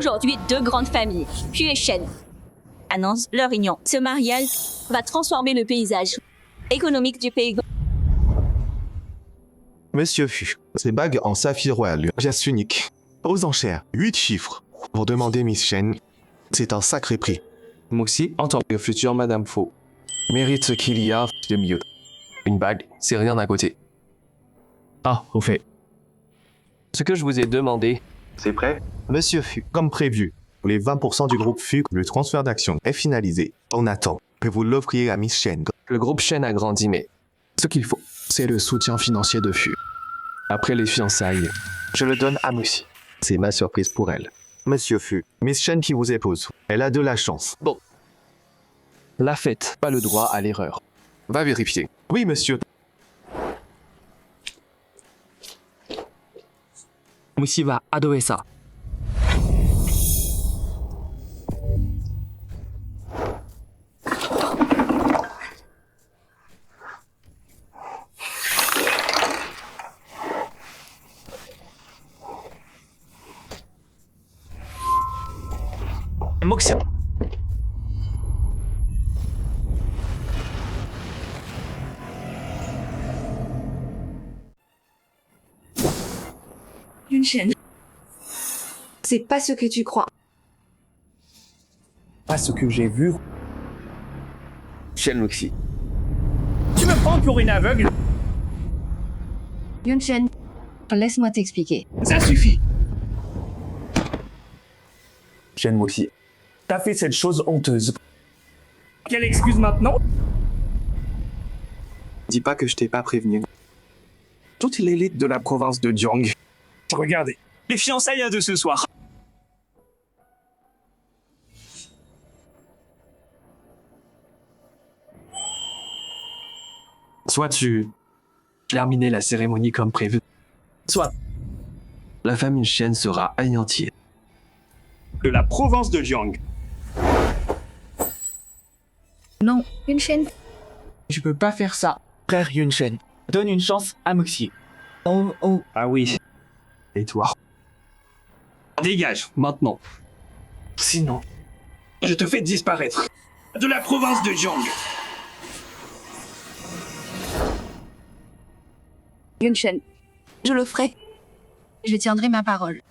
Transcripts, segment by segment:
Aujourd'hui, deux grandes familles, Fu et Shen, annoncent leur union. Ce mariage va transformer le paysage économique du pays. Monsieur Fu, ces bagues en saphir royal, geste unique. Aux enchères, 8 chiffres. Pour demander Miss Shen, c'est un sacré prix. Moxie, en tant que future Madame Faux, mérite ce qu'il y a de mieux. Une bague, c'est rien à côté. Ah, au fait. Ce que je vous ai demandé, C'est prêt? Monsieur Fu, comme prévu, pour les 20% du groupe Fu, le transfert d'action est finalisé. On attend que vous l'offriez à Miss Shen. le groupe Shen a grandi, mais ce qu'il faut, c'est le soutien financier de Fu. Après les fiançailles, Je le donne à Moussi. C'est ma surprise pour elle. Monsieur Fu, Miss Shen qui vous épouse, elle a de la chance. bon, la fête, pas le droit à l'erreur. Va vérifier. Oui, monsieur. Moussi va adorer ça. Moxia. Yunshen. C'est pas ce que tu crois. Pas ce que j'ai vu. Shen Moxie. Tu me prends pour une aveugle? Yunshen, laisse-moi t'expliquer. Ça suffit. Shen Moxie, t'as fait cette chose honteuse. Quelle excuse maintenant? Dis pas que je t'ai pas prévenu. Toute l'élite de la province de Jiang. Regardez, les fiançailles de ce soir. Soit tu termines la cérémonie comme prévu, soit la famille Shen sera anéantie. De la province de Jiang. Non, Yunshen. Je peux pas faire ça. Frère Yunshen, donne une chance à Moxie. Oh, oh. Ah oui. Et toi? Dégage, maintenant. Sinon, je te fais disparaître de la province de Jiang. Yunshen, je le ferai. Je tiendrai ma parole.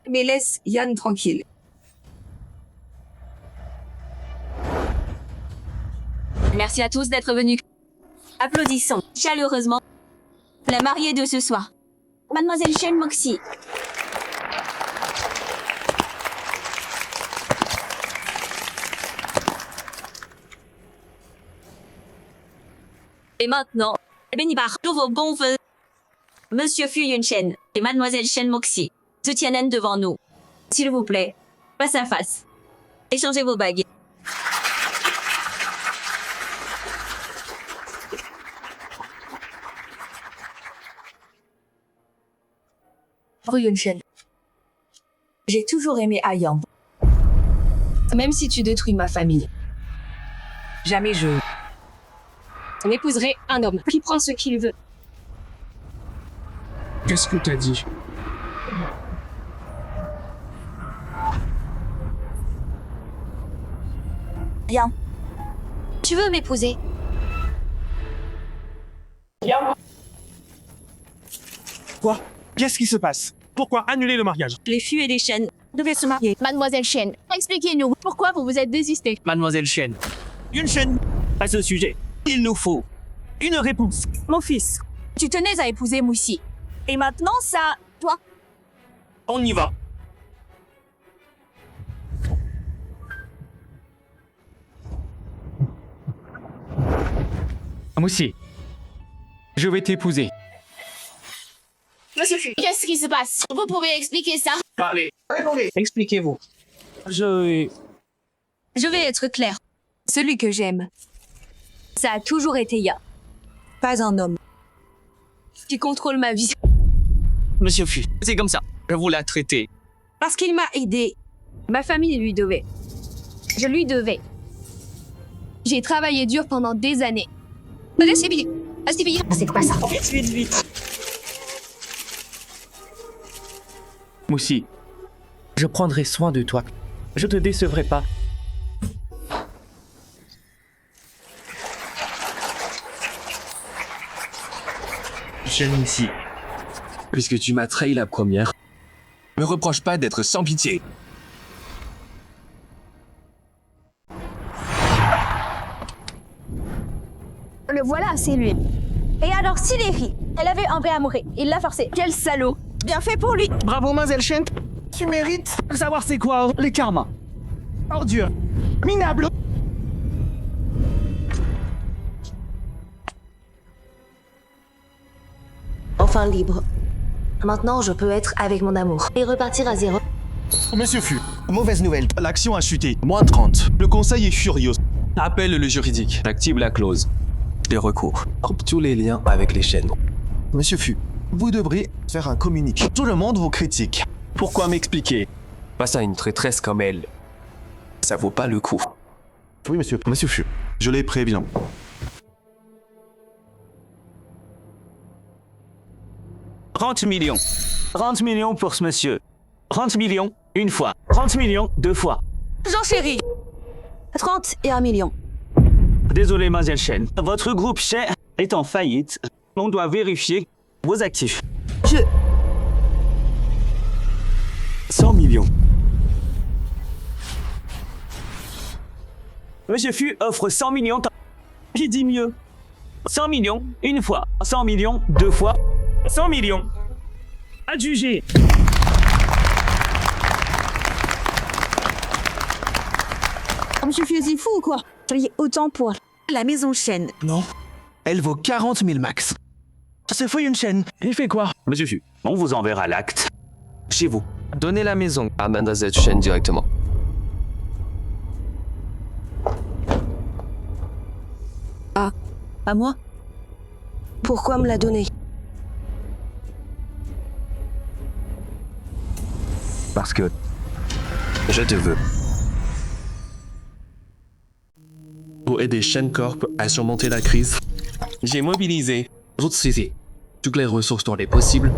Mais laisse Yann tranquille. Merci à tous d'être venus. Applaudissons chaleureusement la mariée de ce soir, Mademoiselle Shen Moxie. Et maintenant, béni par tous vos bons vœux, Monsieur Fu Yunshen et Mademoiselle Shen Moxie se tiennent devant nous. S'il vous plaît, face à face. Échangez vos bagues. Yunshen. J'ai toujours aimé Ayang. Même si tu détruis ma famille. Jamais je m'épouserai un homme qui prend ce qu'il veut. Qu'est-ce que t'as dit? Bien. Tu veux m'épouser? Quoi? Qu'est-ce qui se passe? Pourquoi annuler le mariage? Les Fu et les Shen devaient se marier. Mademoiselle Shen, expliquez-nous pourquoi vous vous êtes désisté. Mademoiselle Shen. Yunshen, à ce sujet, il nous faut une réponse. Mon fils, tu tenais à épouser Moussi. Et maintenant, ça... Toi, On y va. Moussi. Je vais t'épouser. Monsieur Fu, qu'est-ce qui se passe? Vous pouvez expliquer ça? Parlez. Expliquez-vous. Je vais être claire. Celui que j'aime, ça a toujours été Ya. Pas un homme qui contrôle ma vie. Monsieur Fu, c'est comme ça. Je vous l'ai traité. Parce qu'il m'a aidé. Ma famille lui devait. Je lui devais. J'ai travaillé dur pendant des années. C'est quoi ça? Moussi, Je prendrai soin de toi. Je te décevrai pas. Shen ici. Puisque tu m'as trahi la première, me reproche pas d'être sans pitié. Le voilà, c'est lui. Et alors, Siléry, elle avait un vrai amoureux. Il l'a forcé. Quel salaud. Bien fait pour lui. Bravo, mademoiselle Shen. Tu mérites de savoir c'est quoi les karmas. Ordure. Minable. Enfin libre. Maintenant, je peux être avec mon amour et repartir à zéro. Monsieur Fu, mauvaise nouvelle. L'action a chuté. Moins 30. Le conseil est furieux. Appelle le juridique. Active la clause. Les recours. Coupe tous les liens avec les chaînes. Monsieur Fu, vous devrez faire un communiqué. Tout le monde vous critique. Pourquoi m'expliquer? Face à une traîtresse comme elle, ça vaut pas le coup. Oui, monsieur. Monsieur Fu, je les préviens. « 30 millions. 30 millions pour ce monsieur. 30 millions, une fois. 30 millions, deux fois. Jean chéri. 30 et 1 million. Désolé, mademoiselle Shen. Votre groupe Shen est en faillite. On doit vérifier vos actifs. 100 millions. Monsieur Fu offre 100 millions. J'ai dit mieux. 100 millions, une fois. 100 millions, deux fois. 100 millions. Adjugé. Monsieur Fu, c'est fou ou quoi? Payez autant pour la maison Shen. Non. Elle vaut 40 000 max. C'est fou une chaîne. Il fait quoi? Monsieur Fu, on vous enverra l'acte. Chez vous. Donnez la maison à mademoiselle Shen directement. À moi? Pourquoi me la donner? Parce que je te veux. Pour aider Shen Corp à surmonter la crise, j'ai mobilisé toutes les ressources dont il est possible.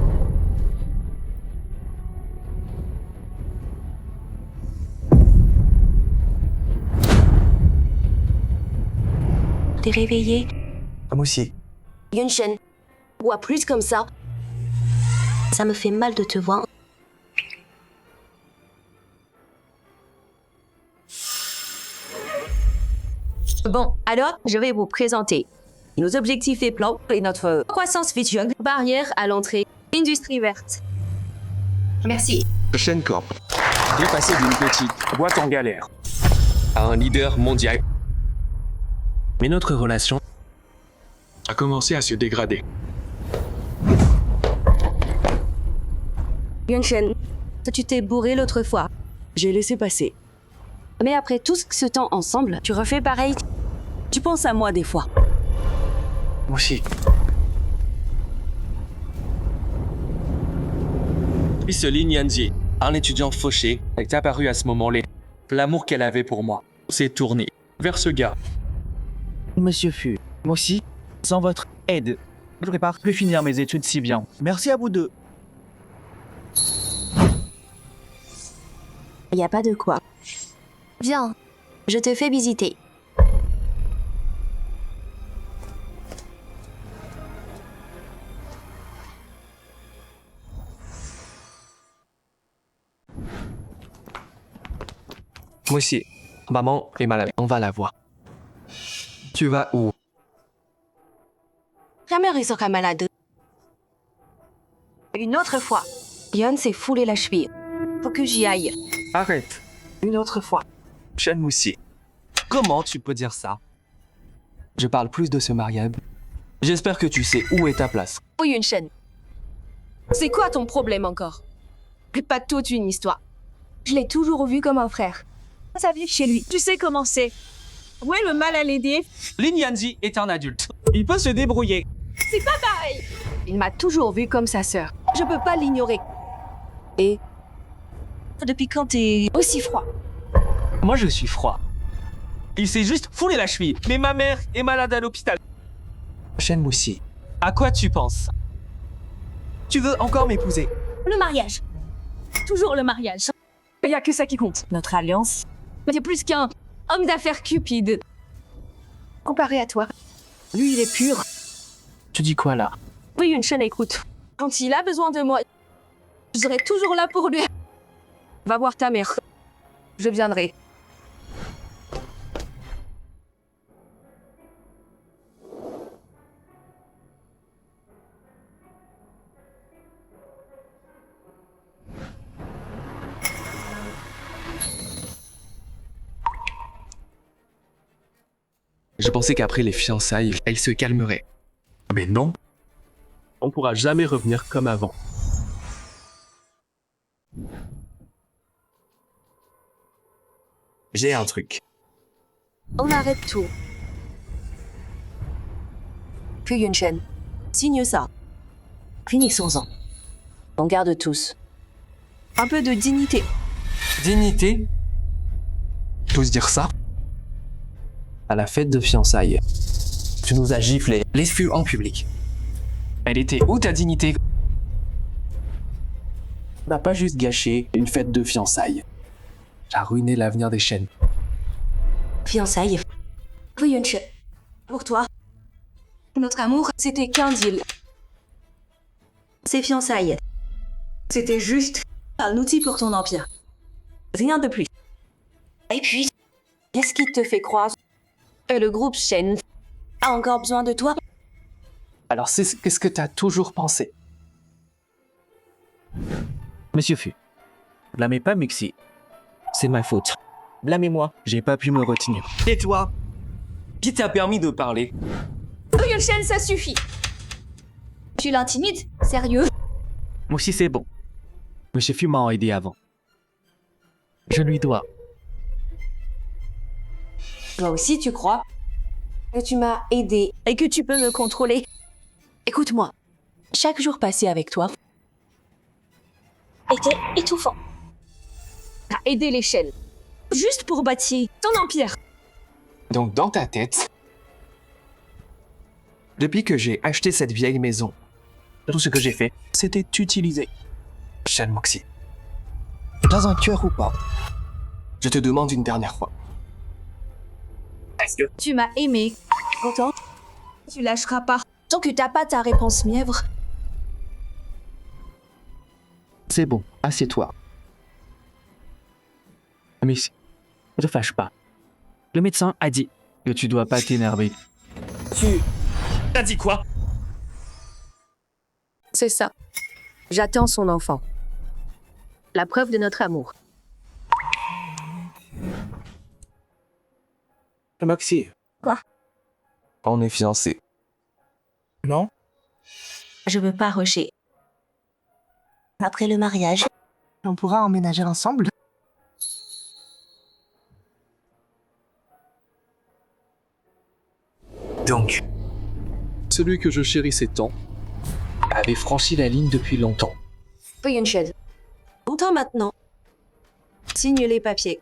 T'es réveillé? Moi aussi. Yun Shen. Bois plus comme ça. Ça me fait mal de te voir. Bon, alors, je vais vous présenter nos objectifs et plans et notre croissance future. Barrière à l'entrée. Industrie verte. Merci. Shen Corp Dépasser d'une petite boîte en galère à un leader mondial. Mais notre relation a commencé à se dégrader. Yun Shen, tu t'es bourré l'autre fois. J'ai laissé passer. Mais après tout ce temps ensemble, tu refais pareil. Tu penses à moi des fois. Moi aussi. Puis ce Lin Yanji, un étudiant fauché, est apparu à ce moment-là. L'amour qu'elle avait pour moi s'est tourné vers ce gars. Monsieur Fu, moi aussi, sans votre aide, je n'aurais pas pu finir mes études si bien. Merci à vous deux. Y a pas de quoi. Viens, je te fais visiter. Moi aussi. Maman est malade. On va la voir. Tu vas où? Ta mère sera malade. Une autre fois. Yon s'est foulé la cheville. Faut que j'y aille. Arrête. Une autre fois. Shen Moussi. Comment tu peux dire ça? Je parle plus de ce mariage. J'espère que tu sais où est ta place. Oui, Yun Shen. C'est quoi ton problème encore? C'est pas toute une histoire. Je l'ai toujours vu comme un frère. Ça vit chez lui. Tu sais comment c'est. Où est le mal à l'aider? Lin Yanji est un adulte. Il peut se débrouiller. C'est pas pareil. Il m'a toujours vu comme sa sœur. Je peux pas l'ignorer. Et depuis quand t'es aussi froid? Moi, je suis froid. Il s'est juste foulé la cheville. Mais ma mère est malade à l'hôpital. Shen Moussi. À quoi tu penses? Tu veux encore m'épouser? Le mariage. Toujours le mariage. Il y a que ça qui compte. Notre alliance. Mais t'es plus qu'un homme d'affaires cupide. Comparé à toi. Lui, il est pur. Tu dis quoi là? Oui, une chaîne écoute. Quand il a besoin de moi, je serai toujours là pour lui. Va voir ta mère. Je viendrai. Je pensais qu'après les fiançailles, elle se calmerait. Mais non. On pourra jamais revenir comme avant. J'ai un truc. On arrête tout. Puis une chaîne. Signe ça. Finissons-en. On garde tous. Un peu de dignité. Dignité? T'oses dire ça? À la fête de fiançailles, tu nous as giflé les fûts en public. Elle était où ta dignité? On n'a pas juste gâché une fête de fiançailles. T'as ruiné l'avenir des chaînes. Fiançailles. Oui, une chaîne. Pour toi. Notre amour, c'était qu'un deal. Ces fiançailles. C'était juste un outil pour ton empire. Rien de plus. Et puis, qu'est-ce qui te fait croire que le groupe Shen a encore besoin de toi? Alors qu'est-ce que t'as toujours pensé? Monsieur Fu, blâmez pas Muxi. C'est ma faute. Blâmez-moi. J'ai pas pu me retenir. Et toi? Qui t'a permis de parler? Oui, une chaîne, ça suffit. Tu l'intimides? Sérieux? Moi aussi c'est bon. Monsieur Fu m'a aidé avant. Je lui dois. Toi aussi, tu crois que tu m'as aidé et que tu peux me contrôler? Écoute-moi. Chaque jour passé avec toi était étouffant. T'as aidé les chaînes. Juste pour bâtir ton empire. Donc dans ta tête, depuis que j'ai acheté cette vieille maison, tout ce que j'ai fait, c'était t'utiliser. Shen Moxie. Dans un cœur ou pas? Je te demande une dernière fois. Est-ce que Tu m'as aimé. Content? Tu lâcheras pas tant que t'as pas ta réponse mièvre. C'est bon, assieds-toi. Mais ne te fâche pas. Le médecin a dit que tu dois pas t'énerver. t'as dit quoi? C'est ça. J'attends son enfant. La preuve de notre amour. Moxie. Quoi? On est fiancés. Non? Je veux pas Roger. Après le mariage, on pourra emménager ensemble. Donc, celui que je chérissais tant avait franchi la ligne depuis longtemps. Oui, une chaise. Longtemps maintenant. Signe les papiers.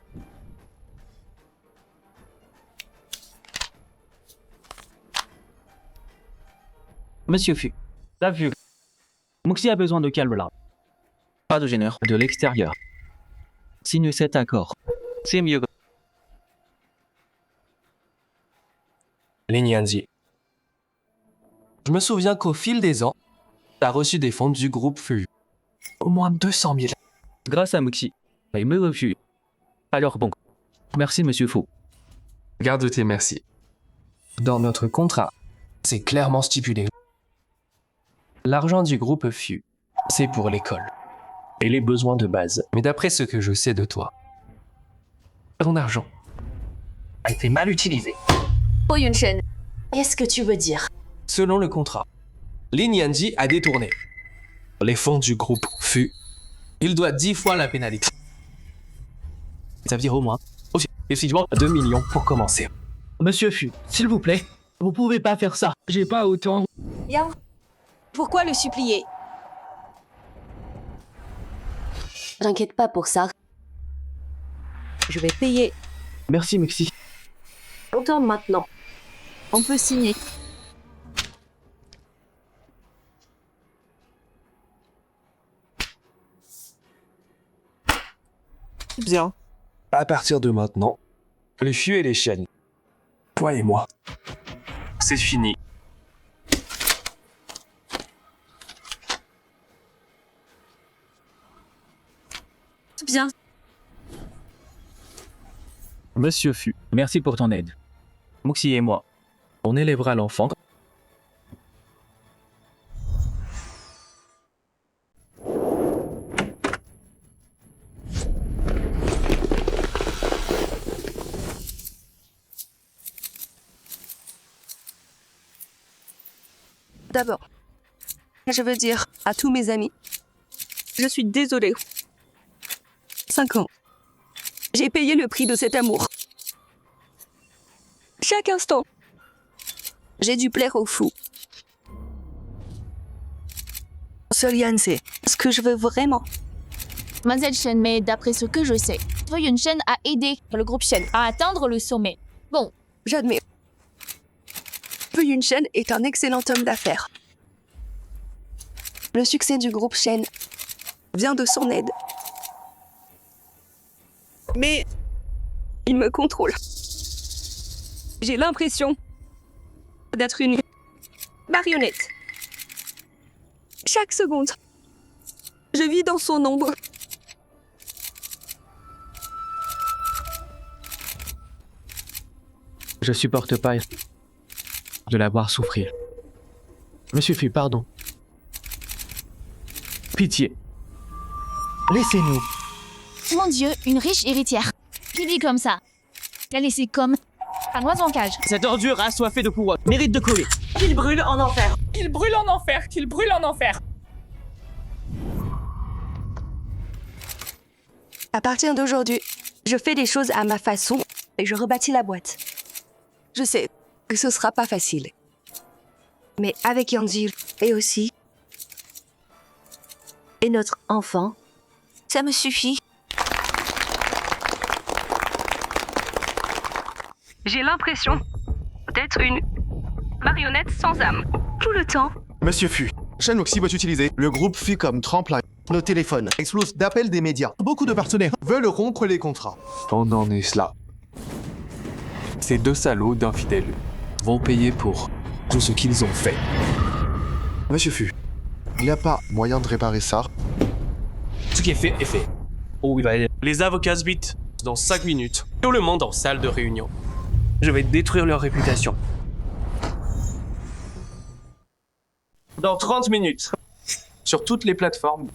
Monsieur Fu, t'as vu. Muxi a besoin de calme là. Pas de gêneur de l'extérieur. Signe cet accord. C'est mieux. Lin Yanji. Je me souviens qu'au fil des ans, t'as reçu des fonds du groupe Fu. Au moins 200 000. Grâce à Muxi. Il me refuse. Alors bon. Merci Monsieur Fu. Garde tes merci. Dans notre contrat, c'est clairement stipulé. L'argent du groupe Fu, c'est pour l'école. Et les besoins de base. Mais d'après ce que je sais de toi, ton argent a été mal utilisé. Oh Yun-Shen, qu'est-ce que tu veux dire? Selon le contrat, Lin Yanji a détourné les fonds du groupe Fu. Il doit 10 fois la pénalité. Ça veut dire au moins, aussi, effectivement, 2 millions pour commencer. Monsieur Fu, s'il vous plaît, vous pouvez pas faire ça. J'ai pas autant. Yao, pourquoi le supplier? T'inquiète pas pour ça. Je vais payer. Merci Muxi. Longtemps maintenant. On peut signer. Bien. À partir de maintenant, les fieux et les chênes. Toi et moi. C'est fini. Bien. Monsieur Fu, merci pour ton aide. Muxi et moi, on élèvera l'enfant. D'abord, je veux dire à tous mes amis, je suis désolée. 5 ans. J'ai payé le prix de cet amour. Chaque instant, j'ai dû plaire aux fous. Seul Yann sait ce que je veux vraiment. Mademoiselle Shen, mais d'après ce que je sais, Fu Yunshen a aidé le groupe Shen à atteindre le sommet. Bon, J'admets. Fu Yunshen est un excellent homme d'affaires. Le succès du groupe Shen vient de son aide. Mais il me contrôle. J'ai l'impression d'être une marionnette. Chaque seconde, je vis dans son ombre. Je supporte pas de la voir souffrir. Monsieur Fu, pardon. Pitié. Laissez-nous. mon Dieu, une riche héritière. Qui vit comme ça. La laisser comme un oiseau en cage. Cette ordure assoiffée de pouvoir mérite de couler. Qu'il brûle en enfer. Qu'il brûle en enfer, qu'il brûle en enfer. À partir d'aujourd'hui, je fais des choses à ma façon et je rebâtis la boîte. Je sais que ce sera pas facile. Mais avec Yanji et aussi... Et notre enfant, ça me suffit. J'ai l'impression d'être une marionnette sans âme. Tout le temps. Monsieur Fu, Shen Moxie va utiliser le groupe Fu comme tremplin. Nos téléphones explosent d'appels des médias. Beaucoup de partenaires veulent rompre les contrats. On en est là. Ces deux salauds d'infidèles vont payer pour tout ce qu'ils ont fait. Monsieur Fu, il n'y a pas moyen de réparer ça. Ce qui est fait est fait. Oh, il va aller. Les avocats se bitent dans 5 minutes. Tout le monde en salle de réunion. Je vais détruire leur réputation. Dans 30 minutes, sur toutes les plateformes,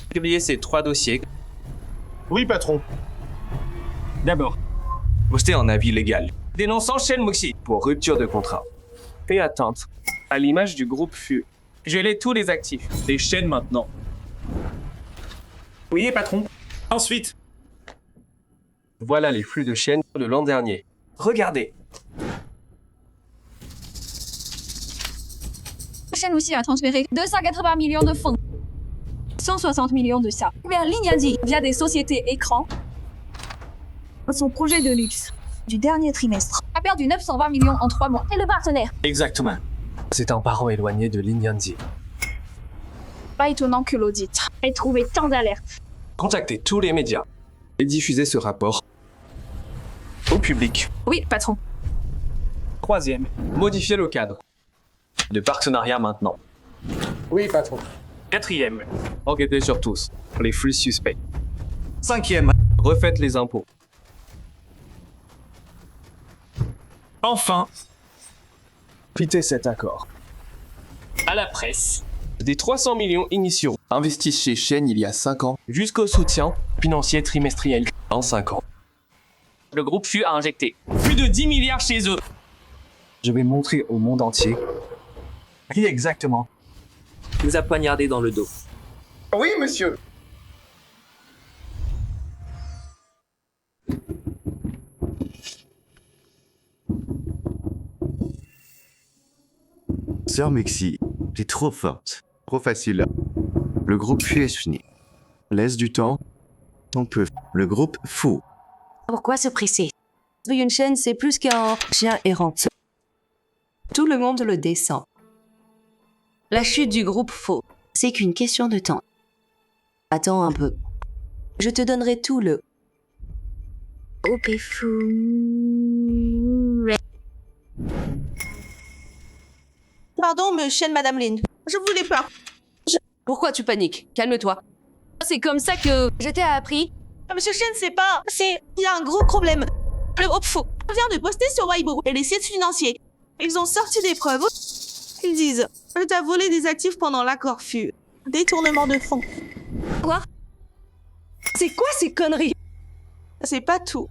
publier ces 3 dossiers. Oui, patron. D'abord, poster un avis légal dénonçant Shen Moxie pour rupture de contrat et atteinte à l'image du groupe Fu. Geler tous les actifs des chaînes maintenant. Oui, patron. Ensuite, Voilà les flux de chaînes de l'an dernier. Regardez. Shen aussi a transféré 280 millions de fonds. 160 millions de ça vers Lignadi via des sociétés écrans. Son projet de luxe du dernier trimestre a perdu 920 millions en 3 mois. Et le partenaire. Exactement. C'est un parent éloigné de Lin Yanzi. Pas étonnant que l'audit ait trouvé tant d'alertes. Contactez tous les médias et diffusez ce rapport au public. Oui, patron. troisième. Modifiez le cadre de partenariat maintenant. Oui, patron. Quatrième. Enquêtez sur tous les flux suspects. Cinquième. Refaites les impôts. Enfin, Quittez cet accord. à la presse. Des 300 millions initiaux investis chez Shen il y a 5 ans jusqu'au soutien financier trimestriel en 5 ans. Le groupe Fu a injecté plus de 10 milliards chez eux. Je vais montrer au monde entier qui exactement Nous a poignardé dans le dos. Oui, monsieur. Sœur Mexi, t'es trop forte. Trop facile. Le groupe Fu est fini. Laisse du temps. On peut. Le groupe Fu. Pourquoi se presser? Fu Yunshen, c'est plus qu'un chien errant. Tout le monde le descend. La chute du groupe faux, C'est qu'une question de temps. attends un peu. Je te donnerai tout le Pardon, monsieur Madame Lin. Je voulais pas. Pourquoi tu paniques? Calme-toi. C'est comme ça que je t'ai appris. Monsieur Chen, c'est pas... Il y a un gros problème. Le groupe faux vient de poster sur Weibo et les sites financiers. Ils ont sorti des preuves. Ils disent que t'as volé des actifs pendant l'accord FU. Détournement de fonds. Quoi? C'est quoi ces conneries? C'est pas tout.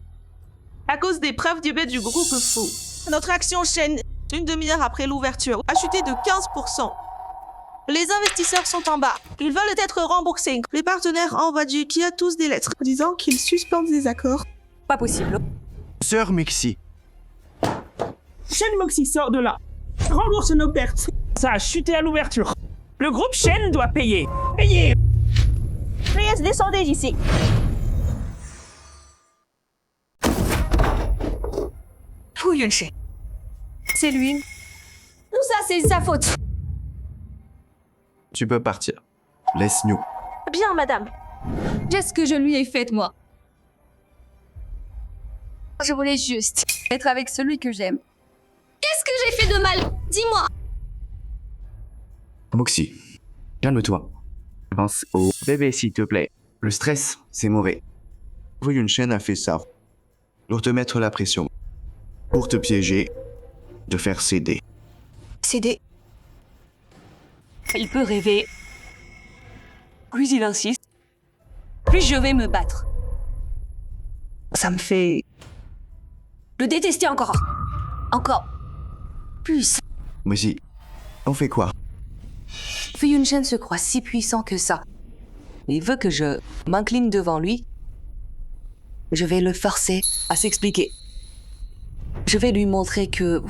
À cause des preuves du du groupe faux, notre action Chen, une demi-heure après l'ouverture, a chuté de 15%. Les investisseurs sont en bas. Ils veulent être remboursés. Les partenaires envoient Juki à tous des lettres disant qu'ils suspendent les accords. Pas possible. Sœur Mixi, Shen Moxie sort de là. Rembourse nos pertes. Ça a chuté à l'ouverture. Le groupe Shen doit payer. Payer. Reyes, descendez d'ici. Fu Yunshen. C'est lui. Tout ça, c'est sa faute. tu peux partir. Laisse-nous. Bien, madame. Qu'est-ce que je lui ai fait, moi? Je voulais juste être avec celui que j'aime. Qu'est-ce que j'ai fait de mal? Dis-moi. Moxie, calme-toi. Pense au bébé, s'il te plaît. Le stress, c'est mauvais. Fu Yunshen a fait ça pour te mettre la pression, pour te piéger, te faire céder. Céder. Il peut rêver. Plus il insiste, plus je vais me battre. Ça me fait... le détester encore. Encore. Plus. Moxie, on fait quoi? Fu Yunshen se croit si puissant que ça. Il veut que je m'incline devant lui. Je vais le forcer à s'expliquer. Je vais lui montrer que...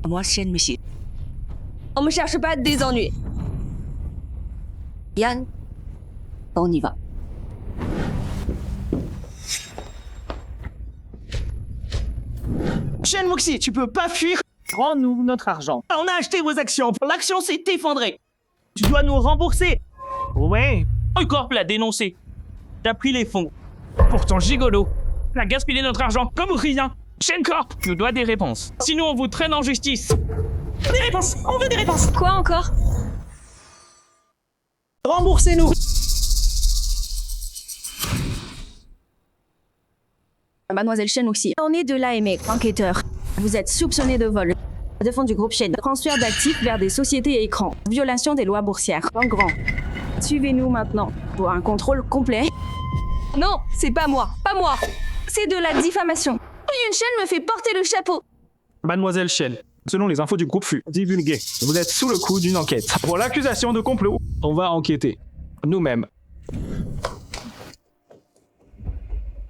moi, Shen Michi. On me cherche pas des ennuis. Yann, on y va. Shen Moxie, tu peux pas fuir. Rends-nous notre argent. On a acheté vos actions. L'action s'est effondrée. Tu dois nous rembourser. Ouais. Corp l'a dénoncé. T'as pris les fonds. Pour ton gigolo. T'as gaspillé notre argent comme rien. Shen Corp nous doit des réponses. Sinon, on vous traîne en justice. Des réponses. On veut des réponses. Quoi encore? Remboursez-nous. Mademoiselle Shen aussi. On est de l'AME, enquêteur. Vous êtes soupçonné de vol, de fonds du groupe Shen, transfert d'actifs vers des sociétés et écrans, violation des lois boursières, en grand. Suivez-nous maintenant pour un contrôle complet. Non, c'est pas moi. Pas moi. C'est de la diffamation. Yunshen me fait porter le chapeau. Mademoiselle Shen, selon les infos du groupe FU divulguées, vous êtes sous le coup d'une enquête. Pour l'accusation de complot, on va enquêter. Nous-mêmes.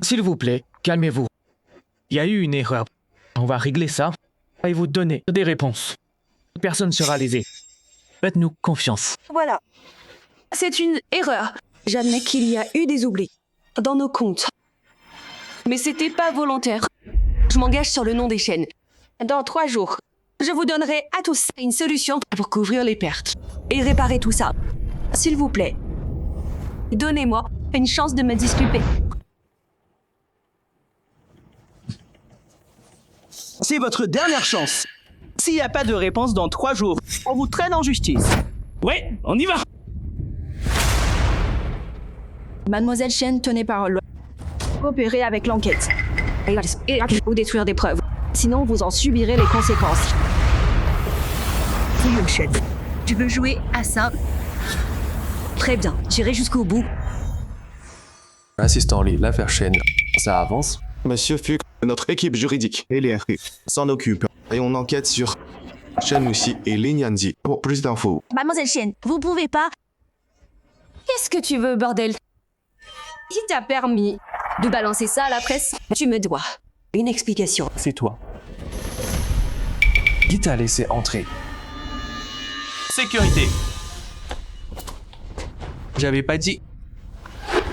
S'il vous plaît, calmez-vous. Il y a eu une erreur. On va régler ça et vous donner des réponses. Personne ne sera lésé. Faites-nous confiance. Voilà. C'est une erreur. J'admets qu'il y a eu des oublis. Dans nos comptes. Mais c'était pas volontaire. Je m'engage sur le nom des chaînes. Dans 3 jours, je vous donnerai à tous une solution pour couvrir les pertes et réparer tout ça. S'il vous plaît, donnez-moi une chance de me disculper. C'est votre dernière chance. S'il n'y a pas de réponse dans 3 jours, on vous traîne en justice. Ouais, on y va. Mademoiselle Shen, tenez parole. Coopérez avec l'enquête. Ou détruire des preuves. Sinon, vous en subirez les conséquences. Fu Yunshen, tu veux jouer à ça? Très bien, j'irai jusqu'au bout. Assistant Lee, l'affaire Shen, ça avance. Monsieur Fu, notre équipe juridique et les RU s'en occupe et on enquête sur Shen Muxi et Lin Yanzi pour plus d'infos. Mademoiselle Shen, vous pouvez pas... Qu'est-ce que tu veux, bordel? Qui t'a permis de balancer ça à la presse? Tu me dois une explication. C'est toi. Qui t'a laissé entrer? Sécurité. J'avais pas dit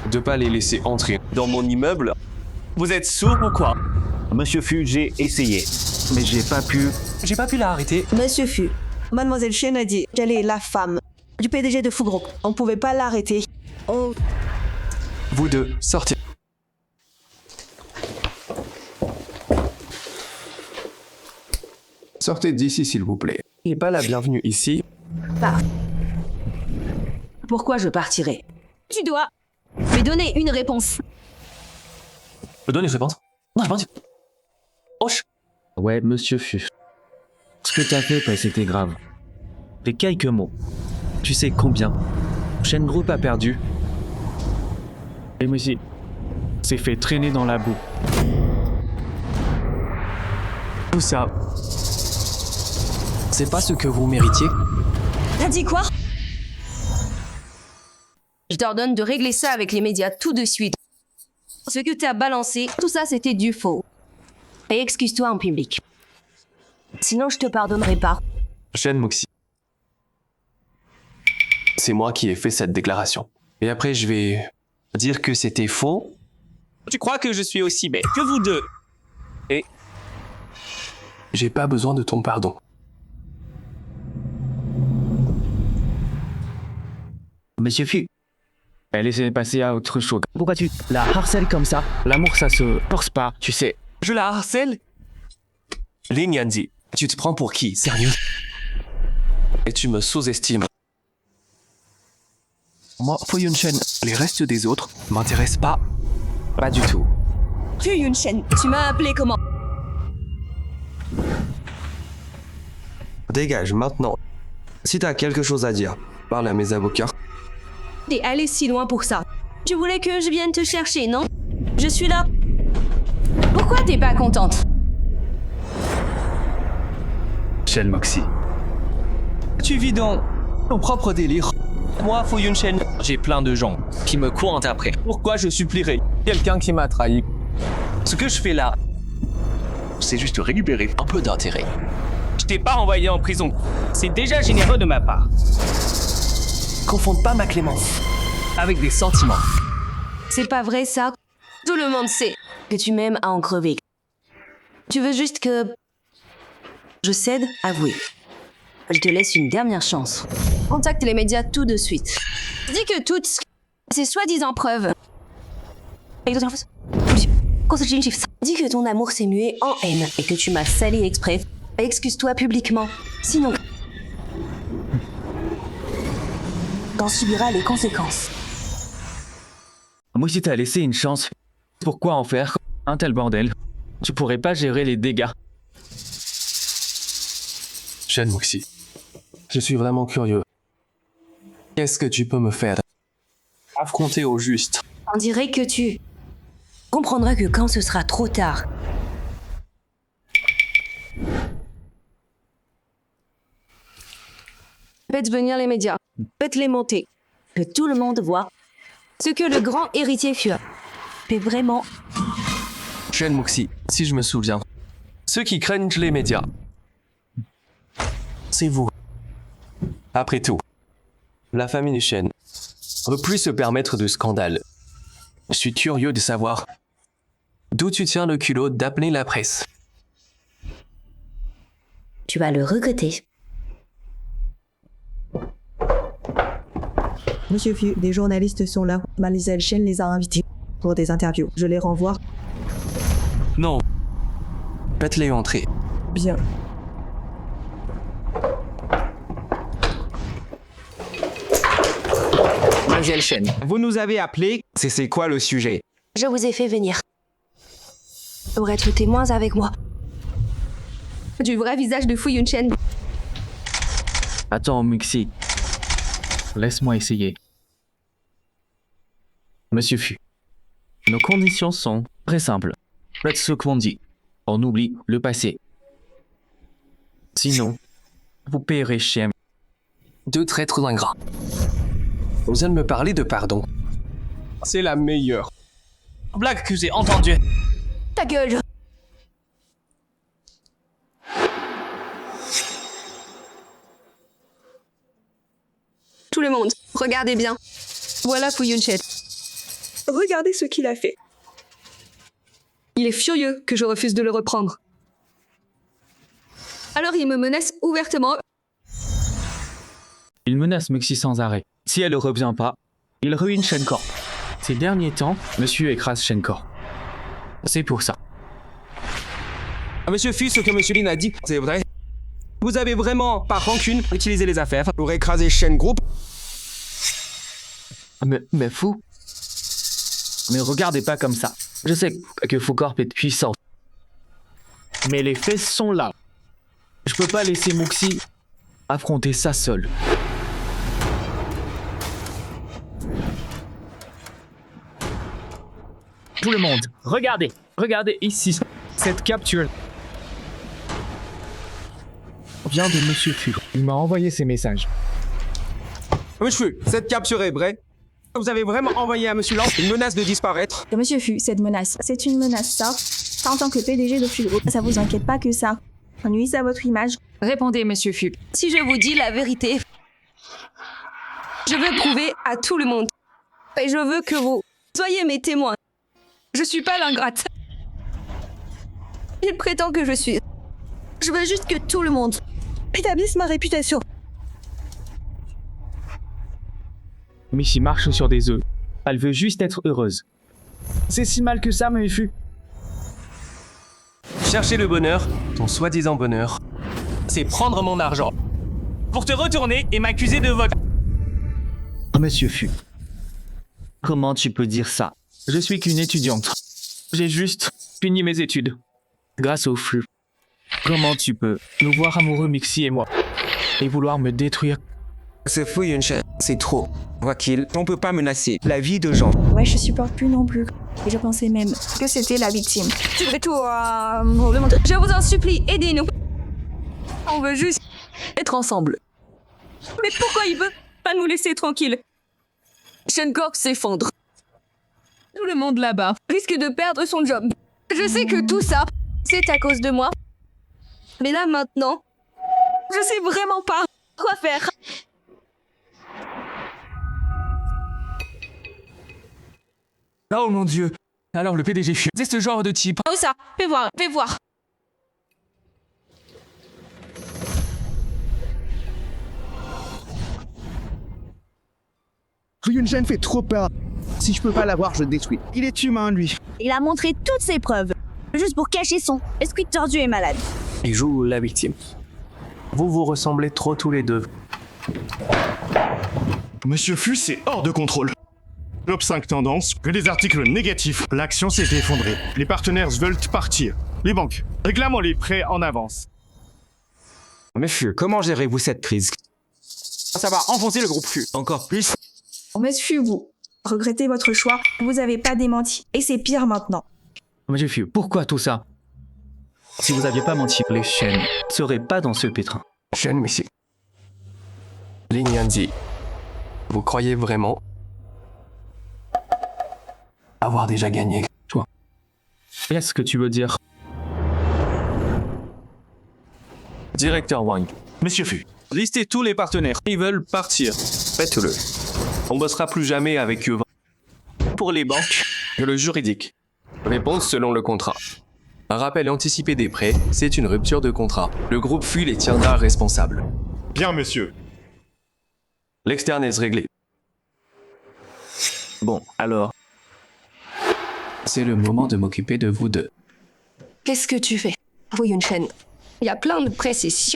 de pas les laisser entrer dans mon immeuble. Vous êtes sourd ou quoi? Monsieur Fu, j'ai essayé. Mais j'ai pas pu. J'ai pas pu l'arrêter. Monsieur Fu, Mademoiselle Shen a dit qu'elle est la femme du PDG de Fu Group. On pouvait pas l'arrêter. Vous deux, sortez. Sortez d'ici, s'il vous plaît. Et pas la bienvenue ici. Pourquoi je partirais? Tu dois me donner une réponse. Me donne une réponse. Non, j'ai pas dit. Hoche. Ouais, monsieur Fu. Ce que t'as fait, c'était grave. Les quelques mots. Tu sais combien Shen Group a perdu. Et moi aussi, s'est fait traîner dans la boue. Tout ça, c'est pas ce que vous méritiez. T'as dit quoi? Je t'ordonne de régler ça avec les médias tout de suite. Ce que t'as balancé, tout ça c'était du faux. Et excuse-toi en public. Sinon je te pardonnerai pas. Shen Moxie. C'est moi qui ai fait cette déclaration. Et après, je vais dire que c'était faux. Tu crois que je suis aussi bête que vous deux? Et j'ai pas besoin de ton pardon. Monsieur Fu, elle essaie de passer à autre chose. Pourquoi tu la harcèles comme ça? L'amour, ça se force pas, tu sais. Je la harcèle? Li Nianzi, tu te prends pour qui? Sérieux? Et tu me sous-estimes. Moi, Fu Yunshen, les restes des autres m'intéressent pas. Pas du tout. Fu Yunshen, tu m'as appelé comment? Dégage maintenant. Si t'as quelque chose à dire, parle à mes avocats. T'es allé si loin pour ça. Tu voulais que je vienne te chercher, non? Je suis là. Pourquoi t'es pas contente? Shen Moxie. Tu vis dans ton propre délire. Moi, Fu Yunshen, j'ai plein de gens qui me courent après. Pourquoi je supplierais quelqu'un qui m'a trahi? Ce que je fais là, c'est juste récupérer un peu d'intérêt. Je t'ai pas envoyé en prison. C'est déjà généreux de ma part. Confonde pas ma clémence avec des sentiments. C'est pas vrai ça. Tout le monde sait que tu m'aimes à en crever. Tu veux juste que je cède? Avouez. Je te laisse une dernière chance. Contacte les médias tout de suite. Dis que toutes ces soi-disant preuves. Dis que ton amour s'est mué en haine et que tu m'as sali exprès. Excuse-toi publiquement. Sinon, t'en subiras les conséquences. Moi, si t'as laissé une chance, pourquoi en faire un tel bordel? Tu pourrais pas gérer les dégâts. Shen Moxie, je suis vraiment curieux. Qu'est-ce que tu peux me faire? Affronter au juste. On dirait que tu comprendras que quand ce sera trop tard. Faites venir les médias. Faites-les monter. Que tout le monde voit ce que le grand héritier fut. Mais vraiment. Shen Moxie, si je me souviens, ceux qui craignent les médias, c'est vous. Après tout, la famille du Shen ne peut plus se permettre de scandales. Je suis curieux de savoir d'où tu tiens le culot d'appeler la presse. Tu vas le regretter. Monsieur Fu, des journalistes sont là. Mademoiselle Shen les a invités pour des interviews. Je les renvoie. Non. Faites-les entrer. Bien. Mademoiselle Shen, vous nous avez appelé. C'est quoi le sujet? Je vous ai fait venir pour être témoins avec moi du vrai visage de Fu Yunshen. Attends, Muxi. Laisse-moi essayer. Monsieur Fu, nos conditions sont très simples. Faites ce qu'on dit. On oublie le passé. Sinon, vous paierez cher. Deux traîtres ingrats. On vient de me parler de pardon. C'est la meilleure blague que j'ai entendue. Ta gueule! Tout le monde, regardez bien. Voilà Fu Yunshen. Regardez ce qu'il a fait. Il est furieux que je refuse de le reprendre. Alors il me menace ouvertement. Il menace Muxi sans arrêt. Si elle ne revient pas, il ruine Shencorp. Ces derniers temps, monsieur écrase Shencorp. C'est pour ça. Monsieur Fu, ce que monsieur Lin a dit, c'est vrai. Vous avez vraiment, par rancune, utilisé les affaires pour écraser Shen Group. Mais fou. Mais regardez pas comme ça. Je sais que Foucorp est puissant. Mais les faits sont là. Je peux pas laisser Moxie affronter ça seul. Tout le monde, regardez ici. Cette capture vient de Monsieur Fu. Il m'a envoyé ces messages. Monsieur, cette capture est vraie. Vous avez vraiment envoyé à Monsieur Lance une menace de disparaître. Monsieur Fu, cette menace, c'est une menace, ça. En tant que PDG de Fu Group, ça vous inquiète pas que ça nuise à votre image? Répondez, Monsieur Fu. Si je vous dis la vérité, je veux prouver à tout le monde. Et je veux que vous soyez mes témoins. Je suis pas l'ingrate. Il prétend que je suis. Je veux juste que tout le monde établisse ma réputation. Michi marche sur des œufs. Elle veut juste être heureuse. C'est si mal que ça, Monsieur Fu. Chercher le bonheur, ton soi-disant bonheur, c'est prendre mon argent pour te retourner et m'accuser de vol. Monsieur Fu. Comment tu peux dire ça? Je suis qu'une étudiante. J'ai juste fini mes études. Grâce au Fu. Comment tu peux nous voir amoureux, Mixi et moi, et vouloir me détruire? Ce Fu Yunshen, c'est trop. Vois qu'il, on peut pas menacer la vie de gens. Ouais, je supporte plus non plus. Et je pensais même que c'était la victime. Tu devrais tout le montrer. Je vous en supplie, aidez-nous. On veut juste être ensemble. Mais pourquoi il veut pas nous laisser tranquilles? Shen Corp s'effondre. Tout le monde là-bas risque de perdre son job. Je sais que tout ça, c'est à cause de moi. Mais là, maintenant, je sais vraiment pas quoi faire. Oh mon Dieu. Alors le PDG Fu, c'est ce genre de type. Oh ça, fais voir, fais voir. Yunshen fait trop peur. Si je peux pas l'avoir, je le détruis. Il est humain, lui. Il a montré toutes ses preuves, juste pour cacher son esprit tordu et malade. Il joue la victime. Vous vous ressemblez trop tous les deux. Monsieur Fu, c'est hors de contrôle. Top 5 tendances, que des articles négatifs. L'action s'est effondrée. Les partenaires veulent partir. Les banques, réclamons les prêts en avance. Monsieur, comment gérez-vous cette crise? Ça va enfoncer le groupe Fu encore plus. Monsieur Fu, vous regrettez votre choix. Vous avez pas démenti. Et c'est pire maintenant. Monsieur Fu, pourquoi tout ça? Si vous aviez pas menti, les Shen seraient pas dans ce pétrin. Shen Mixi. Lin Yanzi, vous croyez vraiment avoir déjà gagné, toi? Qu'est-ce que tu veux dire? Directeur Wang. Monsieur Fu. Listez tous les partenaires. Ils veulent partir. Faites-le. On bossera plus jamais avec eux. Pour les banques, le juridique. Réponse selon le contrat. Un rappel anticipé des prêts, c'est une rupture de contrat. Le groupe Fu les tiendra responsables. Bien, monsieur. L'externe est réglé. Bon, alors. C'est le moment de m'occuper de vous deux. Qu'est-ce que tu fais, Fu Yunshen? Il y a plein de presse ici.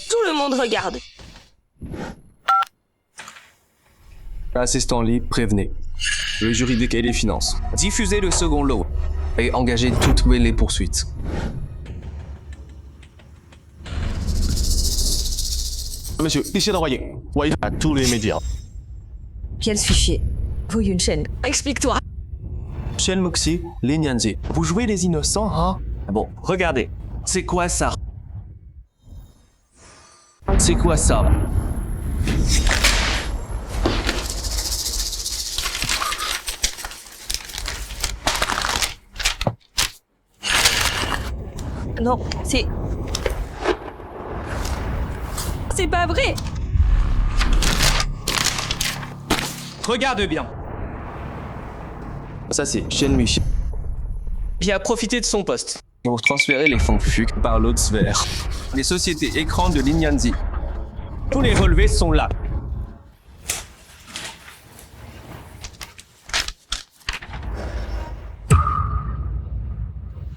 Tout le monde regarde. Assistant libre, prévenez. Le juridique et les finances. Diffusez le second lot. Et engagez toutes les poursuites. Monsieur, ici d'envoyer. Voyez à tous les médias. Quel fichier, Fu Yunshen? Explique-toi. Shen Moxie, Lin Yanzi. Vous jouez les innocents, hein? Bon, regardez. C'est quoi ça? C'est quoi ça? Non, c'est... C'est pas vrai! Regarde bien. Ça c'est Shen Michi. Qui a profité de son poste pour transférer les fonds FUC par l'autre sphère. Les sociétés écrans de Lin Yanzi. Tous les relevés sont là.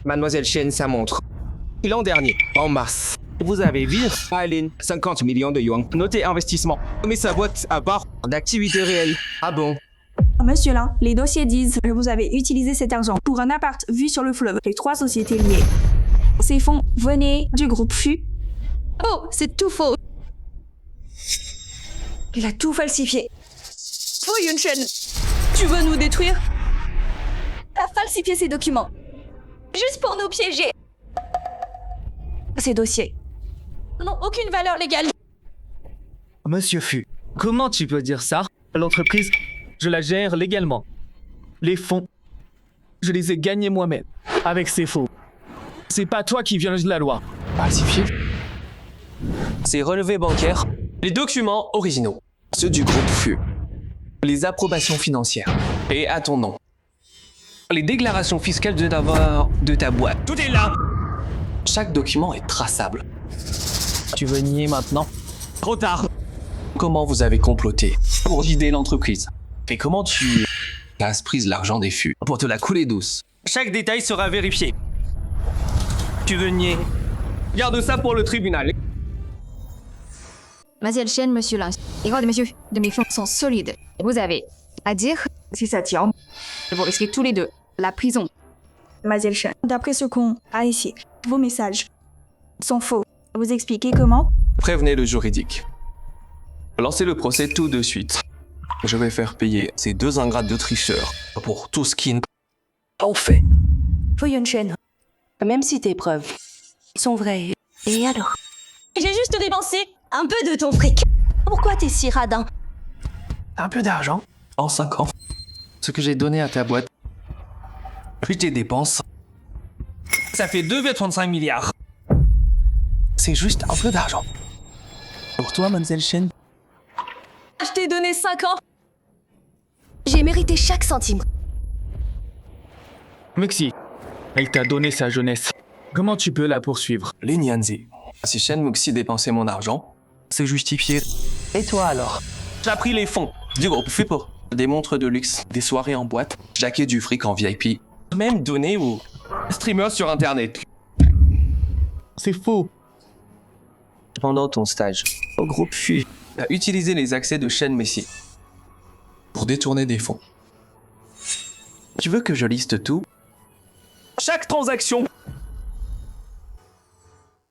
Mademoiselle Shen, ça montre. L'an dernier, en mars, Vous avez vu Aline, 50 millions de yuan. Notez investissement. Mais sa boîte à part d'activité réelle. Ah bon? Monsieur Lin, les dossiers disent que vous avez utilisé cet argent pour un appart vu sur le fleuve. Les 3 sociétés liées. Ces fonds venaient du groupe FU. Oh, c'est tout faux. Il a tout falsifié. Fu Yunchen, tu veux nous détruire? A falsifié ces documents. Juste pour nous piéger. Ces dossiers N'ont aucune valeur légale. Monsieur Fu, comment tu peux dire ça? L'entreprise, je la gère légalement. Les fonds, je les ai gagnés moi-même. Avec ces faux. C'est pas toi qui violence la loi. Falsifié. Ces relevés bancaires, les documents originaux, ceux du groupe FU, les approbations financières, et à ton nom. Les déclarations fiscales de ta boîte. Tout est là. Chaque document est traçable. Tu veux nier maintenant? Trop tard. Comment vous avez comploté pour vider l'entreprise? Et comment tu as pris l'argent des FU pour te la couler douce? Chaque détail sera vérifié. Tu veux nier? Garde ça pour le tribunal. Mademoiselle Chen, monsieur Lin. Les droits de monsieur de mes fonds sont solides. Vous avez à dire si ça tient. Vous risquez tous les deux la prison. Mademoiselle Chen, d'après ce qu'on a ici, vos messages sont faux. Vous expliquez comment? Prévenez le juridique. Lancez le procès tout de suite. Je vais faire payer ces 2 ingrats de tricheurs pour tout ce qu'ils ont fait. Fu Yunchen, même si tes preuves sont vraies, et alors? J'ai juste dépensé un peu de ton fric. Pourquoi t'es si radin? Un peu d'argent en 5 ans. Ce que j'ai donné à ta boîte. Puis tes dépenses. Ça fait 2,35 milliards. C'est juste un peu d'argent. Pour toi, Mademoiselle Chen. Je t'ai donné 5 ans. J'ai mérité chaque centime. Mexi, elle t'a donné sa jeunesse. Comment tu peux la poursuivre? Les Nyanzi. Si Shen Moxie dépensait mon argent, c'est justifié. Et toi alors? J'ai pris les fonds du groupe FUPO. Des montres de luxe, des soirées en boîte, jaqué du fric en VIP. Même donné aux streamers sur internet. C'est faux. Pendant ton stage, au groupe FU, a utilisé les accès de Shen Messi pour détourner des fonds. Tu veux que je liste tout? Chaque transaction.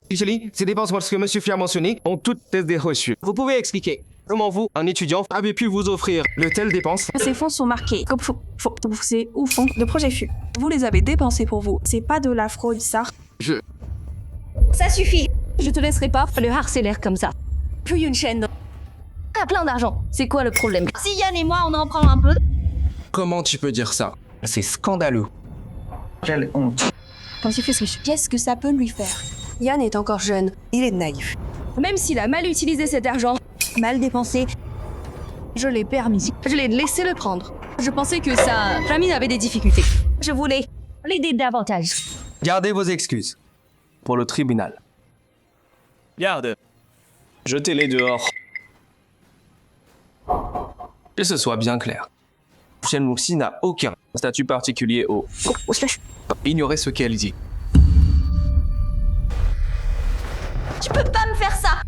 Julie, ces dépenses que Monsieur Fu a mentionnées ont toutes été reçues. Vous pouvez expliquer comment vous, un étudiant, avez pu vous offrir de telles dépenses? Ces fonds sont marqués comme c'est ou fonds de projet FU. Vous les avez dépensés pour vous. C'est pas de la fraude, ça. Ça suffit. Je te laisserai pas le harceler comme ça. Fu Yunchen a plein d'argent. C'est quoi le problème? Si Yann et moi, on en prend un peu. Comment tu peux dire ça? C'est scandaleux. Quelle honte. Qu'est-ce que ça peut lui faire? Yann est encore jeune. Il est naïf. Même s'il a mal utilisé cet argent, mal dépensé, je l'ai permis. Je l'ai laissé le prendre. Je pensais que sa famille avait des difficultés. Je voulais l'aider davantage. Gardez vos excuses. Pour le tribunal. Garde. Jetez-les dehors. Que ce soit bien clair. Shen Moxie n'a aucun statut particulier au... Ignorez ce qu'elle dit. Tu peux pas me faire ça.